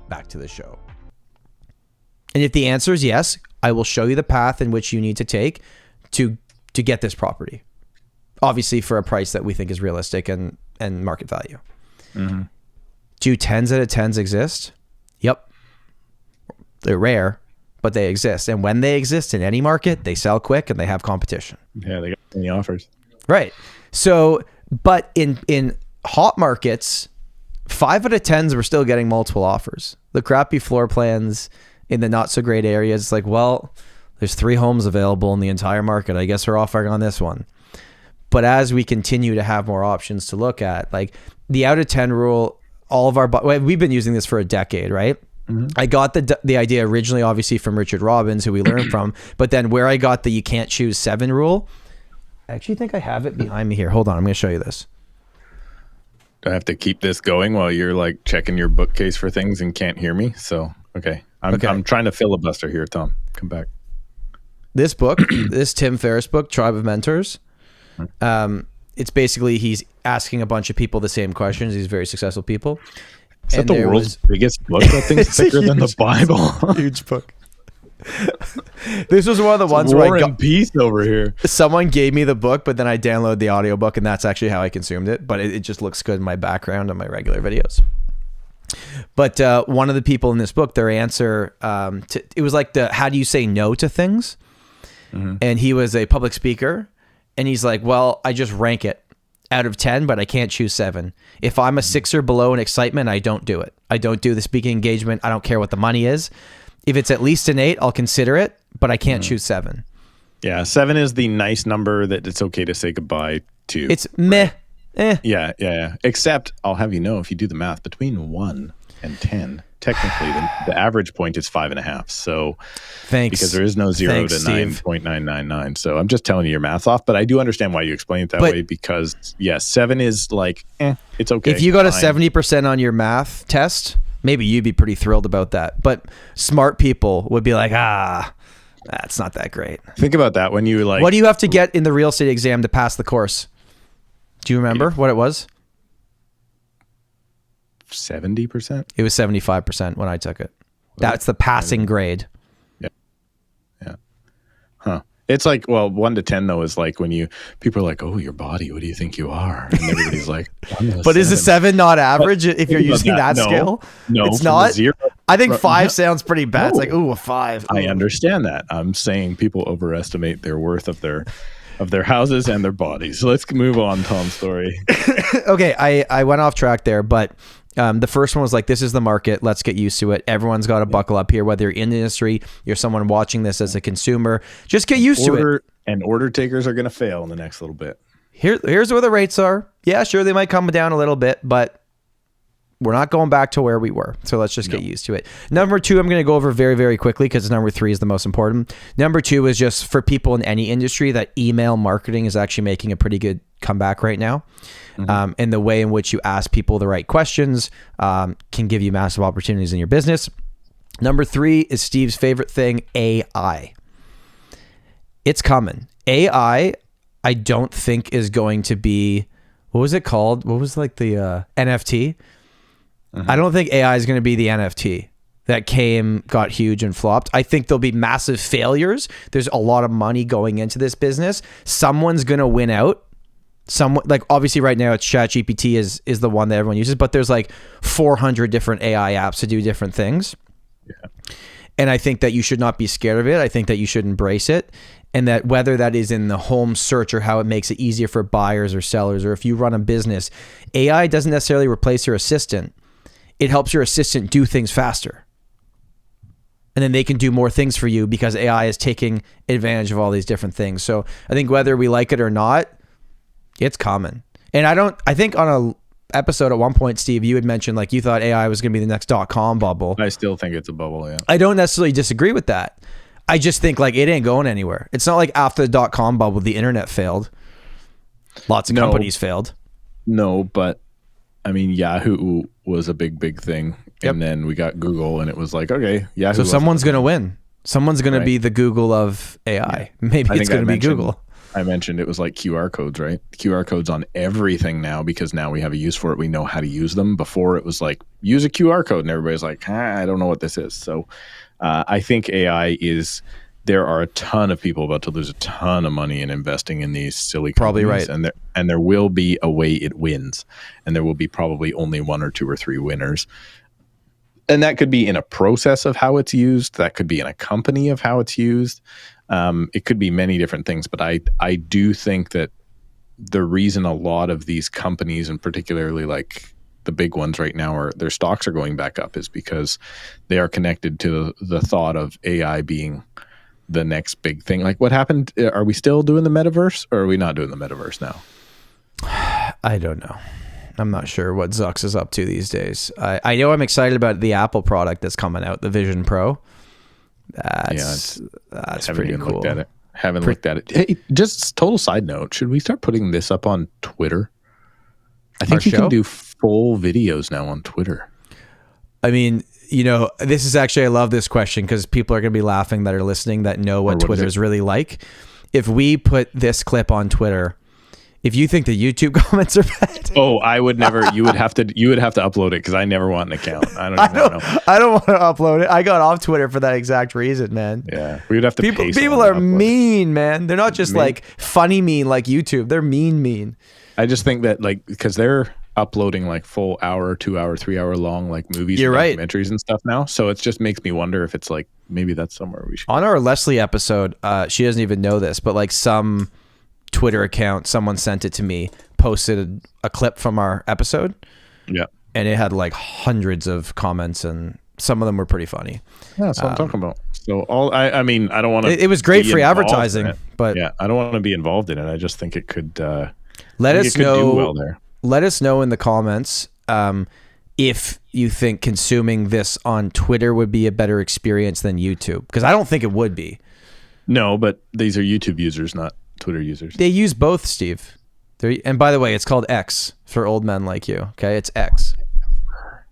back to the show. And if the answer is yes, I will show you the path in which you need to take to get this property. Obviously for a price that we think is realistic and market value. Do 10s out of 10s exist? Yep. They're rare, but they exist. And when they exist in any market, they sell quick and they have competition. Yeah, they got any offers. Right. So, but in hot markets, 5 out of 10s were still getting multiple offers. The crappy floor plans in the not so great areas, it's like, well, there's 3 homes available in the entire market. I guess we're offering on this one. But as we continue to have more options to look at, like the out of 10 rule, all of our, we've been using this for a decade, right? I got the idea originally, obviously, from Richard Robbins, who we learned from. But then where I got the you can't choose 7 rule, I actually think I have it behind me here. Hold on, I'm going to show you this. Do I have to keep this going while you're like checking your bookcase for things and can't hear me? So, okay. I'm trying to filibuster here, Tom. Come back. This book, this Tim Ferriss book, Tribe of Mentors, it's basically he's asking a bunch of people the same questions. These very successful people. Is that the world's biggest book? That thing's thicker than the Bible. Huge book. This was one of the ones where where I got peace over here. Someone gave me the book, but then I downloaded the audiobook, and that's actually how I consumed it. But it just looks good in my background on my regular videos. But one of the people in this book, their answer, it was like how do you say no to things? Mm-hmm. And he was a public speaker, and he's like, well, I just rank it out of 10, but I can't choose 7. If I'm a 6 or below in excitement, I don't do it. I don't do the speaking engagement. I don't care what the money is. If it's at least an 8, I'll consider it, but I can't choose 7. Yeah, 7 is the nice number that it's okay to say goodbye to. It's meh. Yeah. Except, I'll have you know, if you do the math, between 1 and 10, technically, the average point is 5.5. So, thanks. Because there is no 0 to 9.999. So I'm just telling you your math's off, but I do understand why you explain it that way because, yes, 7 is like, it's okay. If you got a 70% on your math test, maybe you'd be pretty thrilled about that. But smart people would be like, that's not that great. Think about that when you like... What do you have to get in the real estate exam to pass the course? Do you remember what it was? 70%? It was 75% when I took it. That's the passing grade. Yeah. Huh. It's like, well, 1 to 10 though is like when people are like, oh, your body, what do you think you are? And everybody's like, but is a 7 not average if you're using that scale? No, it's not. 0. I think 5 sounds pretty bad. It's like, ooh, a 5. I understand that. I'm saying people overestimate their worth of their houses and their bodies. So let's move on, Tom Storey. Okay, I went off track there, but the first one was like, this is the market. Let's get used to it. Everyone's got to buckle up here, whether you're in the industry, you're someone watching this as a consumer. Just get used to it. And order takers are going to fail in the next little bit. Here's where the rates are. Yeah, sure, they might come down a little bit, but we're not going back to where we were. So let's just get used to it. Number 2, I'm going to go over very, very quickly because number 3 is the most important. Number 2 is just for people in any industry that email marketing is actually making a pretty good comeback right now. Mm-hmm. And the way in which you ask people the right questions can give you massive opportunities in your business. Number 3 is Steve's favorite thing, AI. It's coming. AI, I don't think is going to be, what was it called? What was like the NFT? Mm-hmm. I don't think AI is going to be the NFT that got huge and flopped. I think there'll be massive failures. There's a lot of money going into this business. Someone's going to win out. Like obviously right now it's ChatGPT is the one that everyone uses, but there's like 400 different AI apps to do different things. Yeah. And I think that you should not be scared of it. I think that you should embrace it. And that whether that is in the home search or how it makes it easier for buyers or sellers, or if you run a business, AI doesn't necessarily replace your assistant. It helps your assistant do things faster. And then they can do more things for you because AI is taking advantage of all these different things. So I think whether we like it or not, it's common. And I think on a episode at one point, Steve, you had mentioned like you thought AI was going to be the next .com bubble. I still think it's a bubble, yeah. I don't necessarily disagree with that. I just think like it ain't going anywhere. It's not like after the .com bubble, the internet failed. Lots of companies failed. No, but I mean, Yahoo was a big thing. Yep. And then we got Google and it was like, okay, Yahoo. So someone's going to win. Someone's going to be the Google of AI. Yeah. Maybe it's going to be Google. I mentioned it was like QR codes, right? QR codes on everything now because now we have a use for it. We know how to use them. Before it was like, use a QR code and everybody's like, I don't know what this is. So I think AI there are a ton of people about to lose a ton of money in investing in these silly companies. Probably right. And there will be a way it wins. And there will be probably only 1 or 2 or 3 winners. And that could be in a process of how it's used. That could be in a company of how it's used. It could be many different things, but I do think that the reason a lot of these companies, and particularly like the big ones right now, their stocks are going back up is because they are connected to the thought of AI being the next big thing. Like what happened? Are we still doing the metaverse or are we not doing the metaverse now? I don't know. I'm not sure what Zucks is up to these days. I know I'm excited about the Apple product that's coming out, the Vision Pro. That's pretty cool. Haven't looked at it. Hey, just total side note. Should we start putting this up on Twitter? I think you can do full videos now on Twitter. I mean, this is actually, I love this question because people are going to be laughing that are listening that know what Twitter is really like. If we put this clip on Twitter, if you think the YouTube comments are bad, I would never. You would have to upload it because I never want an account. I don't know. I don't want to upload it. I got off Twitter for that exact reason, man. Yeah, we would have to. People are mean, man. They're not just like funny mean like YouTube. They're mean. I just think that because they're uploading like full hour, 2 hour, 3 hour long like movies, and documentaries and stuff now. So it just makes me wonder if it's like maybe that's somewhere we should. On our Leslie episode, she doesn't even know this, but like some Twitter account, someone sent it to me, posted a clip from our episode. Yeah. And it had like hundreds of comments and some of them were pretty funny. Yeah, that's what I'm talking about. So I mean, I don't want to. It was great free advertising, but yeah, I don't want to be involved in it. I just think it could. Let us know. Do well there. Let us know in the comments if you think consuming this on Twitter would be a better experience than YouTube, because I don't think it would be. No, but these are YouTube users, not Twitter users. They use both, Steve. And by the way, it's called X for old men like you. Okay, it's X.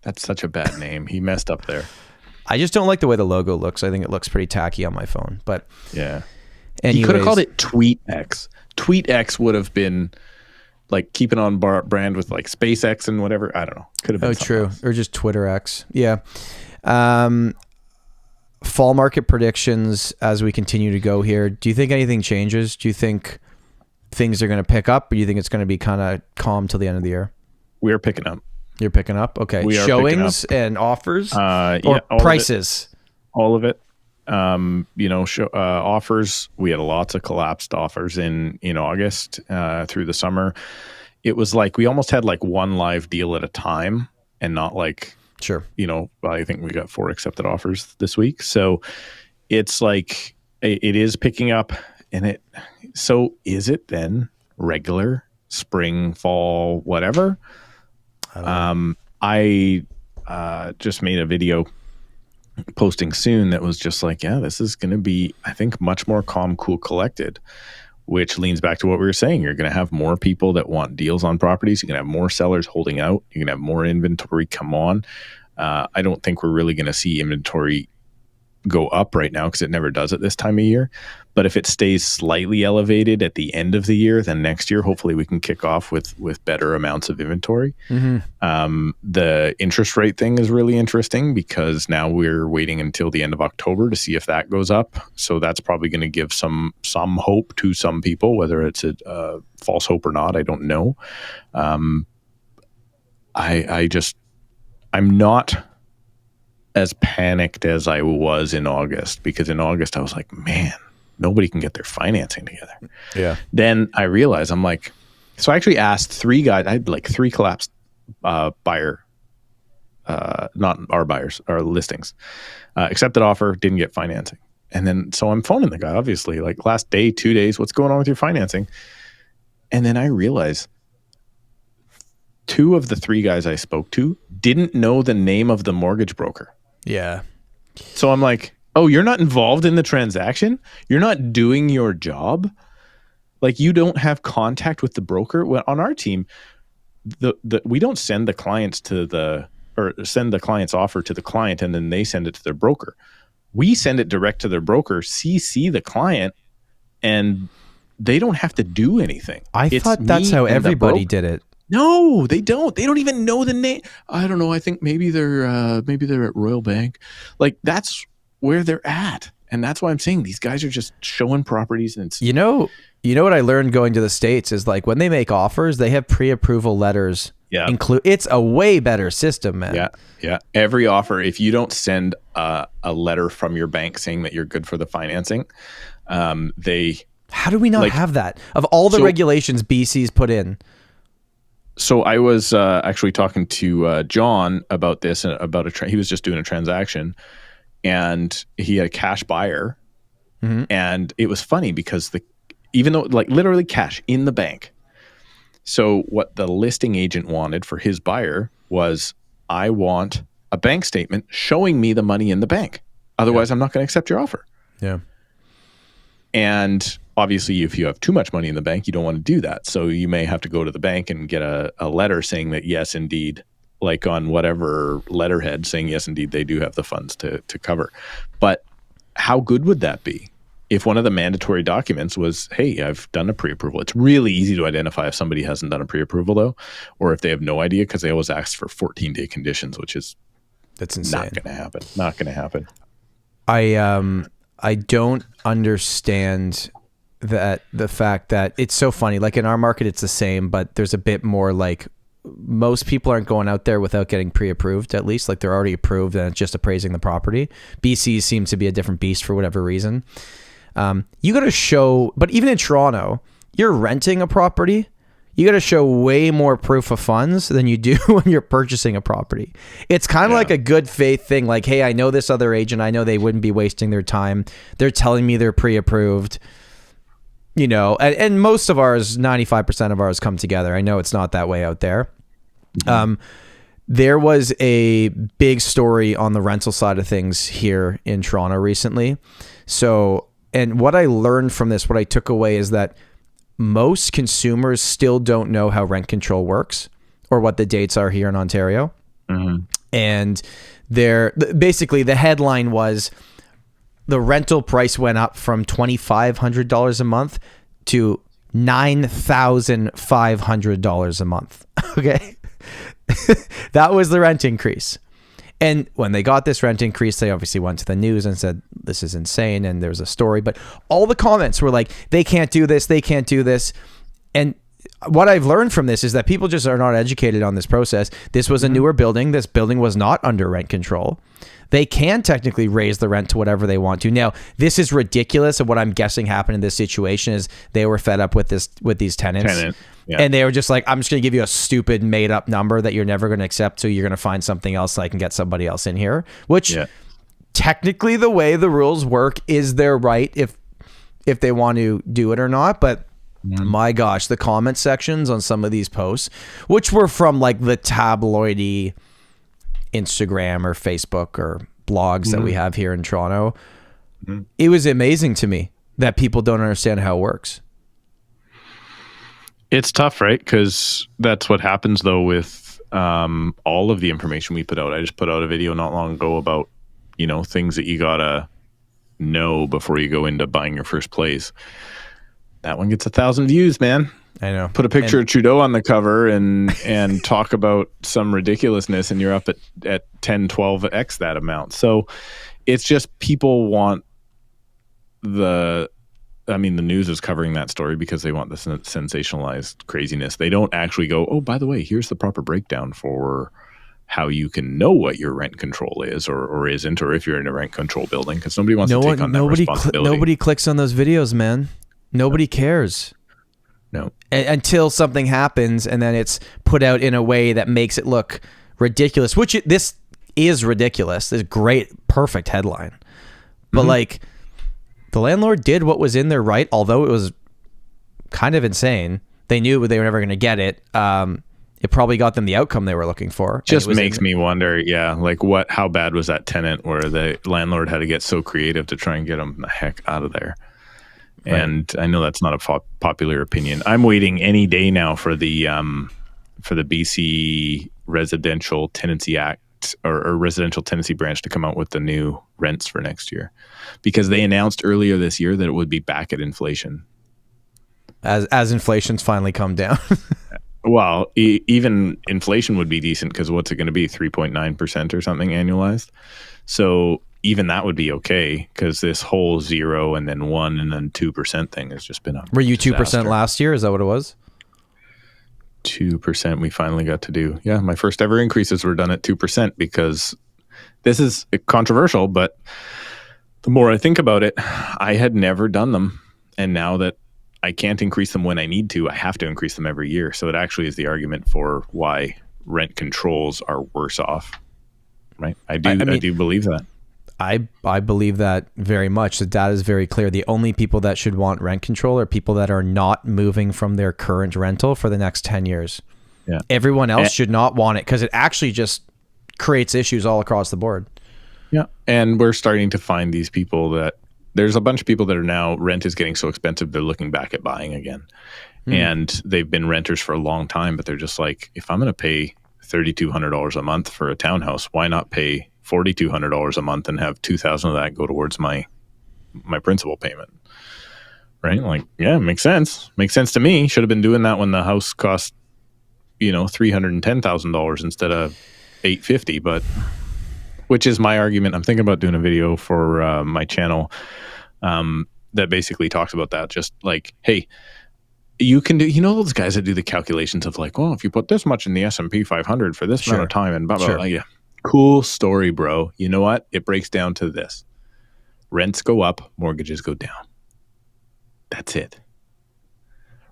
That's such a bad name. He messed up there. I just don't like the way the logo looks. I think it looks pretty tacky on my phone. But yeah, anyways, he could have called it TweetX. TweetX would have been like keeping on brand with like SpaceX and whatever. I don't know. Could have been. Oh, true. Else. Or just Twitter X. Yeah. Fall market predictions as we continue to go here. Do you think anything changes? Do you think things are going to pick up, or do you think it's going to be kind of calm till the end of the year? We're picking up. You're picking up? Okay. Showings and offers or prices? All of it. Offers. We had lots of collapsed offers in August through the summer. It was like we almost had like one live deal at a time and not like, sure. I think we got 4 accepted offers this week. So it's like it is picking up. And so is it then regular spring, fall, whatever? I just made a video posting soon that was just like, yeah, this is going to be, I think, much more calm, cool, collected, which leans back to what we were saying. You're going to have more people that want deals on properties. You're going to have more sellers holding out. You're going to have more inventory come on. I don't think we're really going to see inventory go up right now because it never does at this time of year. But if it stays slightly elevated at the end of the year, then next year, hopefully we can kick off with better amounts of inventory. Mm-hmm. The interest rate thing is really interesting because now we're waiting until the end of October to see if that goes up. So that's probably going to give some hope to some people, whether it's a false hope or not. I don't know. I'm not as panicked as I was in August, because in August I was like, man, nobody can get their financing together. Yeah. Then I realized I'm like, so I actually asked 3 guys. I had like 3 collapsed buyer, not our buyers, our listings, accepted offer, didn't get financing. And then, so I'm phoning the guy, obviously, like last day, 2 days, what's going on with your financing? And then I realized 2 of the 3 guys I spoke to didn't know the name of the mortgage broker. Yeah. So I'm like, oh, you're not involved in the transaction? You're not doing your job? Like, you don't have contact with the broker? Well, on our team, we don't send the clients send the client's offer to the client and then they send it to their broker. We send it direct to their broker, CC the client, and they don't have to do anything. I thought that's how everybody did it. No, they don't. They don't even know the name. I don't know. I think maybe they're at Royal Bank. Like, that's where they're at. And that's why I'm saying these guys are just showing properties. And it's, you know what I learned going to the States is, like, when they make offers, they have pre-approval letters. Yeah. It's a way better system, man. Yeah. Yeah. Every offer, if you don't send a letter from your bank saying that you're good for the financing, how do we not have that? Of all the regulations BC's put in. So I was actually talking to John about this, he was just doing a transaction, and he had a cash buyer. Mm-hmm. And it was funny because even though, like, literally cash in the bank. So what the listing agent wanted for his buyer was, I want a bank statement showing me the money in the bank. Otherwise, I'm not going to accept your offer. Yeah. And obviously, if you have too much money in the bank, you don't want to do that. So you may have to go to the bank and get a letter saying that, yes, indeed, like on whatever letterhead saying, yes, indeed, they do have the funds to cover. But how good would that be if one of the mandatory documents was, hey, I've done a pre-approval? It's really easy to identify if somebody hasn't done a pre-approval, though, or if they have no idea, because they always ask for 14-day conditions, which is that's insane. Not going to happen. Not going to happen. I don't understand that the fact that it's so funny. Like in our market, it's the same, but there's a bit more like most people aren't going out there without getting pre-approved, at least. Like they're already approved and it's just appraising the property. BC seems to be a different beast for whatever reason. You got to show, but even in Toronto, you're renting a property. You got to show way more proof of funds than you do when you're purchasing a property. It's kind of like a good faith thing. Like, hey, I know this other agent. I know they wouldn't be wasting their time. They're telling me they're pre-approved. You know, and most of ours, 95% of ours come together. I know it's not that way out there. There was a big story on the rental side of things here in Toronto recently. So, and what I learned from this, what I took away is that most consumers still don't know how rent control works or what the dates are here in Ontario. And basically the headline was, the rental price went up from $2,500 a month to $9,500 a month. Okay. That was the rent increase. And when they got this rent increase, they obviously went to the news and said, this is insane. And there's a story, but all the comments were like, they can't do this. They can't do this. And what I've learned from this is that people just are not educated on this process. This was a newer building. This building was not under rent control. They can technically raise the rent to whatever they want to. Now, this is ridiculous. And what I'm guessing happened in this situation is they were fed up with these tenants. And they were just like, I'm just going to give you a stupid made up number that you're never going to accept. So you're going to find something else so I can get somebody else in here, which technically the way the rules work is their right if they want to do it or not. But my gosh, the comment sections on some of these posts, which were from like the tabloidy Instagram or Facebook or blogs that we have here in Toronto, it was amazing to me that people don't understand how it works. It's tough, right? Because that's what happens though with all of the information we put out. I just put out a video not long ago about, you know, things that you gotta know before you go into buying your first place. That one gets 1,000 views, man. I know. Put a picture of Trudeau on the cover and talk about some ridiculousness, and you're up at 10, 12x that amount. So it's just people want the news is covering that story because they want the sensationalized craziness. They don't actually go, oh, by the way, here's the proper breakdown for how you can know what your rent control is or isn't, or if you're in a rent control building, because nobody wants to take on that responsibility. Nobody clicks on those videos, man. Nobody cares. No. Until something happens and then it's put out in a way that makes it look ridiculous, which this is ridiculous. This great, perfect headline. But like the landlord did what was in their right, although it was kind of insane. They knew they were never going to get it. It probably got them the outcome they were looking for. Just makes me wonder, like how bad was that tenant where the landlord had to get so creative to try and get them the heck out of there? Right. And I know that's not a popular opinion. I'm waiting any day now for the BC Residential Tenancy Act or Residential Tenancy Branch to come out with the new rents for next year, because they announced earlier this year that it would be back at inflation. As inflation's finally come down. Well, even inflation would be decent, because what's it going to be, 3.9% or something annualized? So even that would be okay, because this whole 0 and then 1 and then 2% thing has just been a Were you 2% last year? Is that what it was? 2% we finally got to do. Yeah, my first ever increases were done at 2%, because this is controversial, but the more I think about it, I had never done them. And now that I can't increase them when I need to, I have to increase them every year. So it actually is the argument for why rent controls are worse off. Right? I do believe that. I believe that very much. The data is very clear. The only people that should want rent control are people that are not moving from their current rental for the next 10 years. Yeah. Everyone else should not want it, because it actually just creates issues all across the board. Yeah. And we're starting to find these people that there's a bunch of people that are now, rent is getting so expensive, they're looking back at buying again. And they've been renters for a long time, but they're just like, if I'm going to pay $3,200 a month for a townhouse, why not pay $4,200 a month and have $2,000 of that go towards my principal payment? Right? Like, yeah, makes sense. Makes sense to me. Should have been doing that when the house cost, $310,000 instead of $850, but which is my argument. I'm thinking about doing a video for my channel that basically talks about that. Just like, hey, you can do, those guys that do the calculations of like, well, if you put this much in the S&P 500 for this amount of time and blah, blah, blah. Yeah. Cool story, bro. You know what? It breaks down to this. Rents go up, mortgages go down. That's it.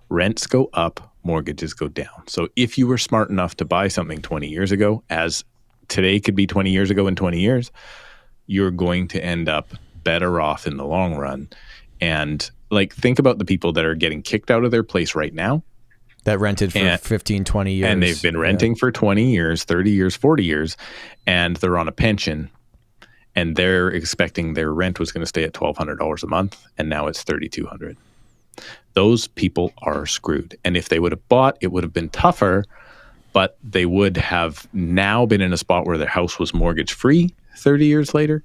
Rents go up, mortgages go down. So if you were smart enough to buy something 20 years ago, as today could be 20 years ago in 20 years, you're going to end up better off in the long run. And like, think about the people that are getting kicked out of their place right now. That rented for 15, 20 years. And they've been renting for 20 years, 30 years, 40 years, and they're on a pension. And they're expecting their rent was going to stay at $1,200 a month, and now it's $3,200. Those people are screwed. And if they would have bought, it would have been tougher, but they would have now been in a spot where their house was mortgage free 30 years later,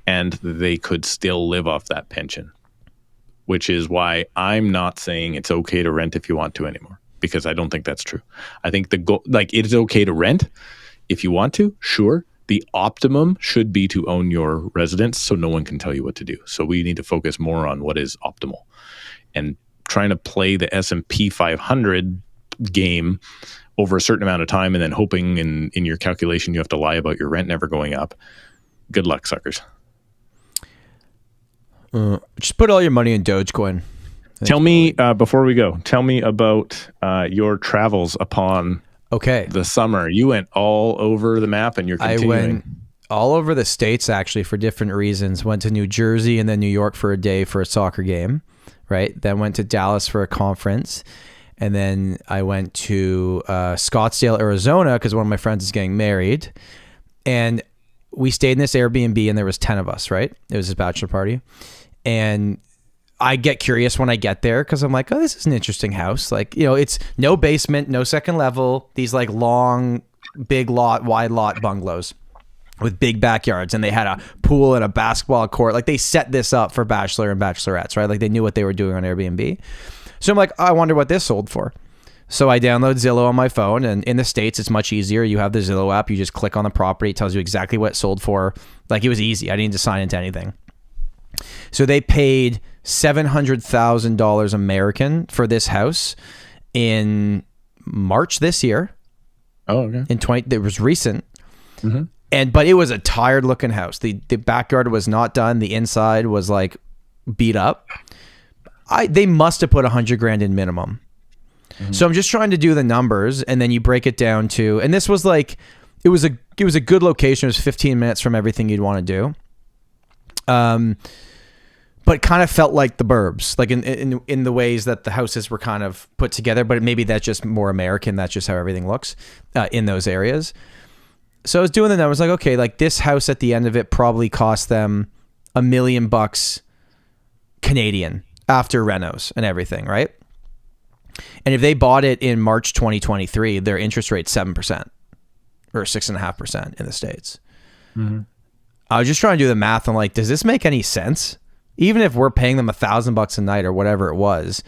and they could still live off that pension. Which is why I'm not saying it's okay to rent if you want to anymore, because I don't think that's true. I think the goal, like, it is okay to rent if you want to, sure. The optimum should be to own your residence so no one can tell you what to do. So we need to focus more on what is optimal. And trying to play the S&P 500 game over a certain amount of time and then hoping in your calculation you have to lie about your rent never going up. Good luck, suckers. Just put all your money in Dogecoin. Tell me, before we go, tell me about your travels upon the summer. You went all over the map and you're continuing. I went all over the States, actually, for different reasons. Went to New Jersey and then New York for a day for a soccer game, right? Then went to Dallas for a conference. And then I went to Scottsdale, Arizona, because one of my friends is getting married. And we stayed in this Airbnb and there was 10 of us, right? It was his bachelor party. And I get curious when I get there because I'm like, oh, this is an interesting house. Like, it's no basement, no second level, these like long, big lot, wide lot bungalows with big backyards. And they had a pool and a basketball court. Like, they set this up for bachelor and bachelorettes, right? Like, they knew what they were doing on Airbnb. So I'm like, I wonder what this sold for. So I download Zillow on my phone, and in the States, it's much easier. You have the Zillow app. You just click on the property. It tells you exactly what it sold for. Like, it was easy. I didn't need to sign into anything. So they paid $700,000 American for this house in March this year. Oh, okay. It was recent. Mm-hmm. But it was a tired looking house. The backyard was not done. The inside was like beat up. They must have put $100,000 in minimum. Mm-hmm. So I'm just trying to do the numbers, and then you break it down to, and this was like, it was a good location. It was 15 minutes from everything you'd want to do. But kind of felt like the burbs, like in the ways that the houses were kind of put together, but maybe that's just more American. That's just how everything looks in those areas. So I was doing that. I was like, okay, like this house at the end of it probably cost them $1 million Canadian after renos and everything, right? And if they bought it in March 2023, their interest rate's 7% or 6.5% in the States. Mm-hmm. I was just trying to do the math. I'm like, does this make any sense? Even if we're paying them $1,000 a night or whatever it was.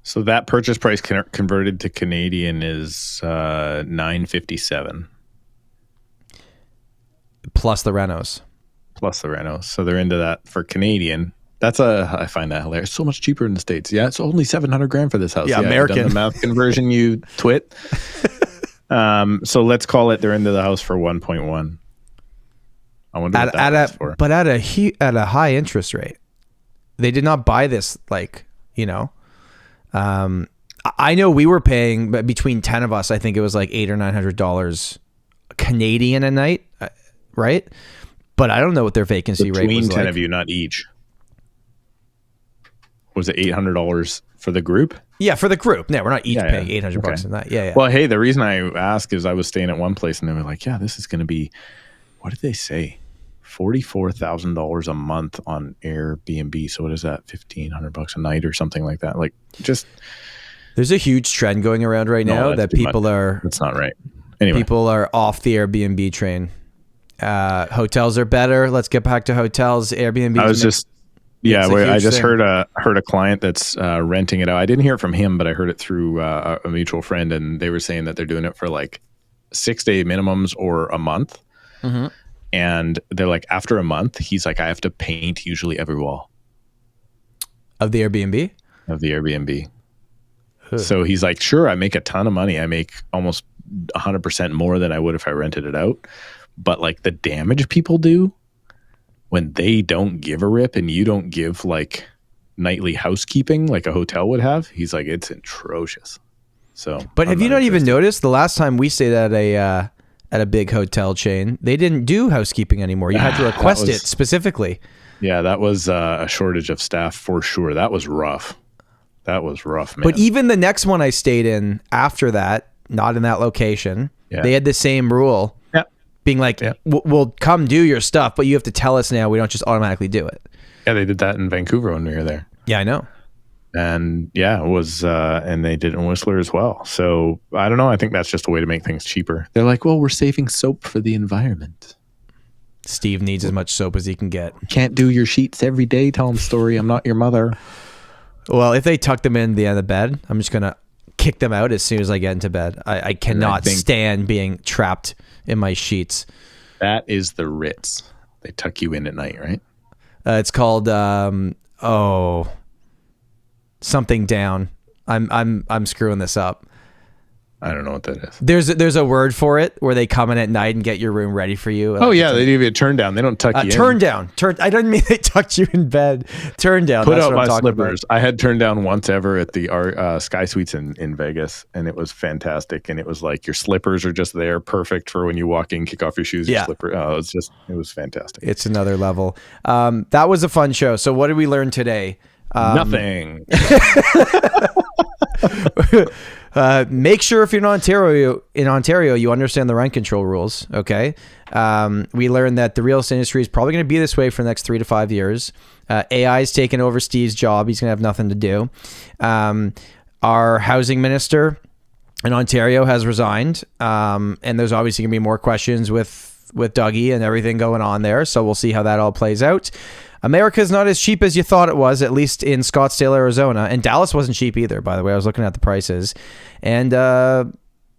So that purchase price converted to Canadian is $957 plus the renos. So they're into that for Canadian. I find that hilarious. So much cheaper in the States. Yeah, it's only $700,000 for this house. Yeah, American. I've done the math conversion, you twit. So let's call it. They're into the house for 1.1. I wonder what that was for. But at a high interest rate. They did not buy this like, I know we were paying, but between 10 of us, I think it was like $800 or $900 Canadian a night, right? But I don't know what their vacancy rate was like. Between 10 of you, not each. Was it $800 for the group? Yeah, for the group. No, we're not each paying $800 a night. Yeah. Well, hey, the reason I ask is I was staying at one place and they were like, yeah, this is going to be, what did they say? $44,000 a month on Airbnb. So what is that? $1,500 a night or something like that. Like, just there's a huge trend going around right now that people are. That's not right. Anyway, people are off the Airbnb train. Hotels are better. Let's get back to hotels. Airbnb. I just heard a client that's renting it out. I didn't hear it from him, but I heard it through a mutual friend, and they were saying that they're doing it for like 6-day minimums or a month. Mm-hmm. And they're like, after a month, he's like, I have to paint usually every wall of the Airbnb. So he's like, sure, I make a ton of money. I make almost 100% more than I would if I rented it out. But like the damage people do when they don't give a rip and you don't give like nightly housekeeping like a hotel would have, he's like, it's atrocious. So, but have you not even noticed the last time we stayed at a big hotel chain, they didn't do housekeeping anymore. You had to request it specifically. Yeah, that was a shortage of staff for sure. That was rough. Man. But even the next one I stayed in after that, not in that location, they had the same rule. Yeah. Being like, we'll come do your stuff, but you have to tell us now. We don't just automatically do it. Yeah, they did that in Vancouver when we were there. Yeah, I know. And it was, and they did it in Whistler as well. So I don't know. I think that's just a way to make things cheaper. They're like, well, we're saving soap for the environment. Steve needs as much soap as he can get. Can't do your sheets every day, Tom Storey. I'm not your mother. Well, if they tuck them in the end of the bed, I'm just going to kick them out as soon as I get into bed. I cannot stand being trapped in my sheets. That is the Ritz. They tuck you in at night, right? It's called something down. I'm screwing this up. I don't know what that is. There's a word for it where they come in at night and get your room ready for you. Oh yeah, they give you a turn down. They don't tuck you in. Turn down. I didn't mean they tucked you in bed. Turn down. Put out my slippers. I had turned down once ever at the Sky Suites in Vegas, and it was fantastic. And it was like your slippers are just there, perfect for when you walk in, kick off your shoes. Your slipper. Oh, it was fantastic. It's another level. That was a fun show. So what did we learn today? Nothing. Make sure if you're in Ontario, you understand the rent control rules. Okay. We learned that the real estate industry is probably going to be this way for the next 3 to 5 years. AI is taking over Steve's job. He's going to have nothing to do. Our housing minister in Ontario has resigned. And there's obviously going to be more questions with Dougie and everything going on there. So we'll see how that all plays out. America's not as cheap as you thought it was, at least in Scottsdale, Arizona. And Dallas wasn't cheap either, by the way. I was looking at the prices. And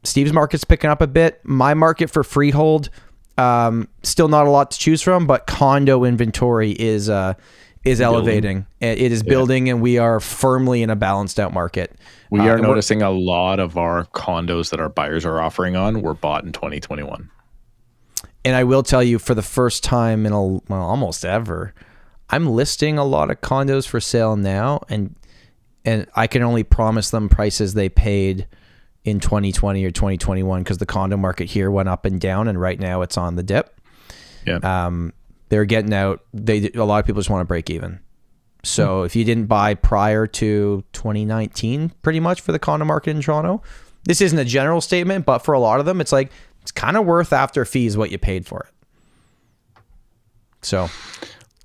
Steve's market's picking up a bit. My market for freehold, still not a lot to choose from, but condo inventory is elevating. It is building, and we are firmly in a balanced out market. We are noticing a lot of our condos that our buyers are offering on were bought in 2021. And I will tell you, for the first time in almost ever, I'm listing a lot of condos for sale now, and I can only promise them prices they paid in 2020 or 2021 because the condo market here went up and down, and right now it's on the dip. Yeah. They're getting out. A lot of people just want to break even. So if you didn't buy prior to 2019, pretty much for the condo market in Toronto, this isn't a general statement, but for a lot of them, it's like it's kind of worth after fees what you paid for it. So.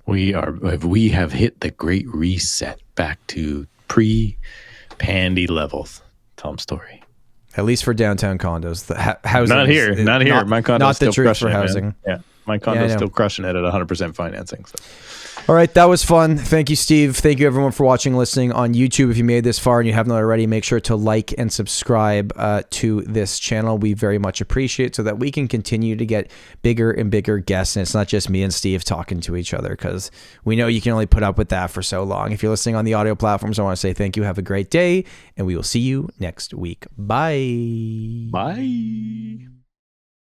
We have hit the great reset back to pre-pandy levels, Tom Storey. At least for downtown condos. The housing not here. My condo's still crushing for housing. It, man. Yeah, my condo's still crushing it at 100% financing. So. All right, that was fun. Thank you, Steve. Thank you, everyone, for watching and listening on YouTube. If you made this far and you haven't already, make sure to like and subscribe to this channel. We very much appreciate it so that we can continue to get bigger and bigger guests. And it's not just me and Steve talking to each other, because we know you can only put up with that for so long. If you're listening on the audio platforms, I want to say thank you. Have a great day, and we will see you next week. Bye. Bye.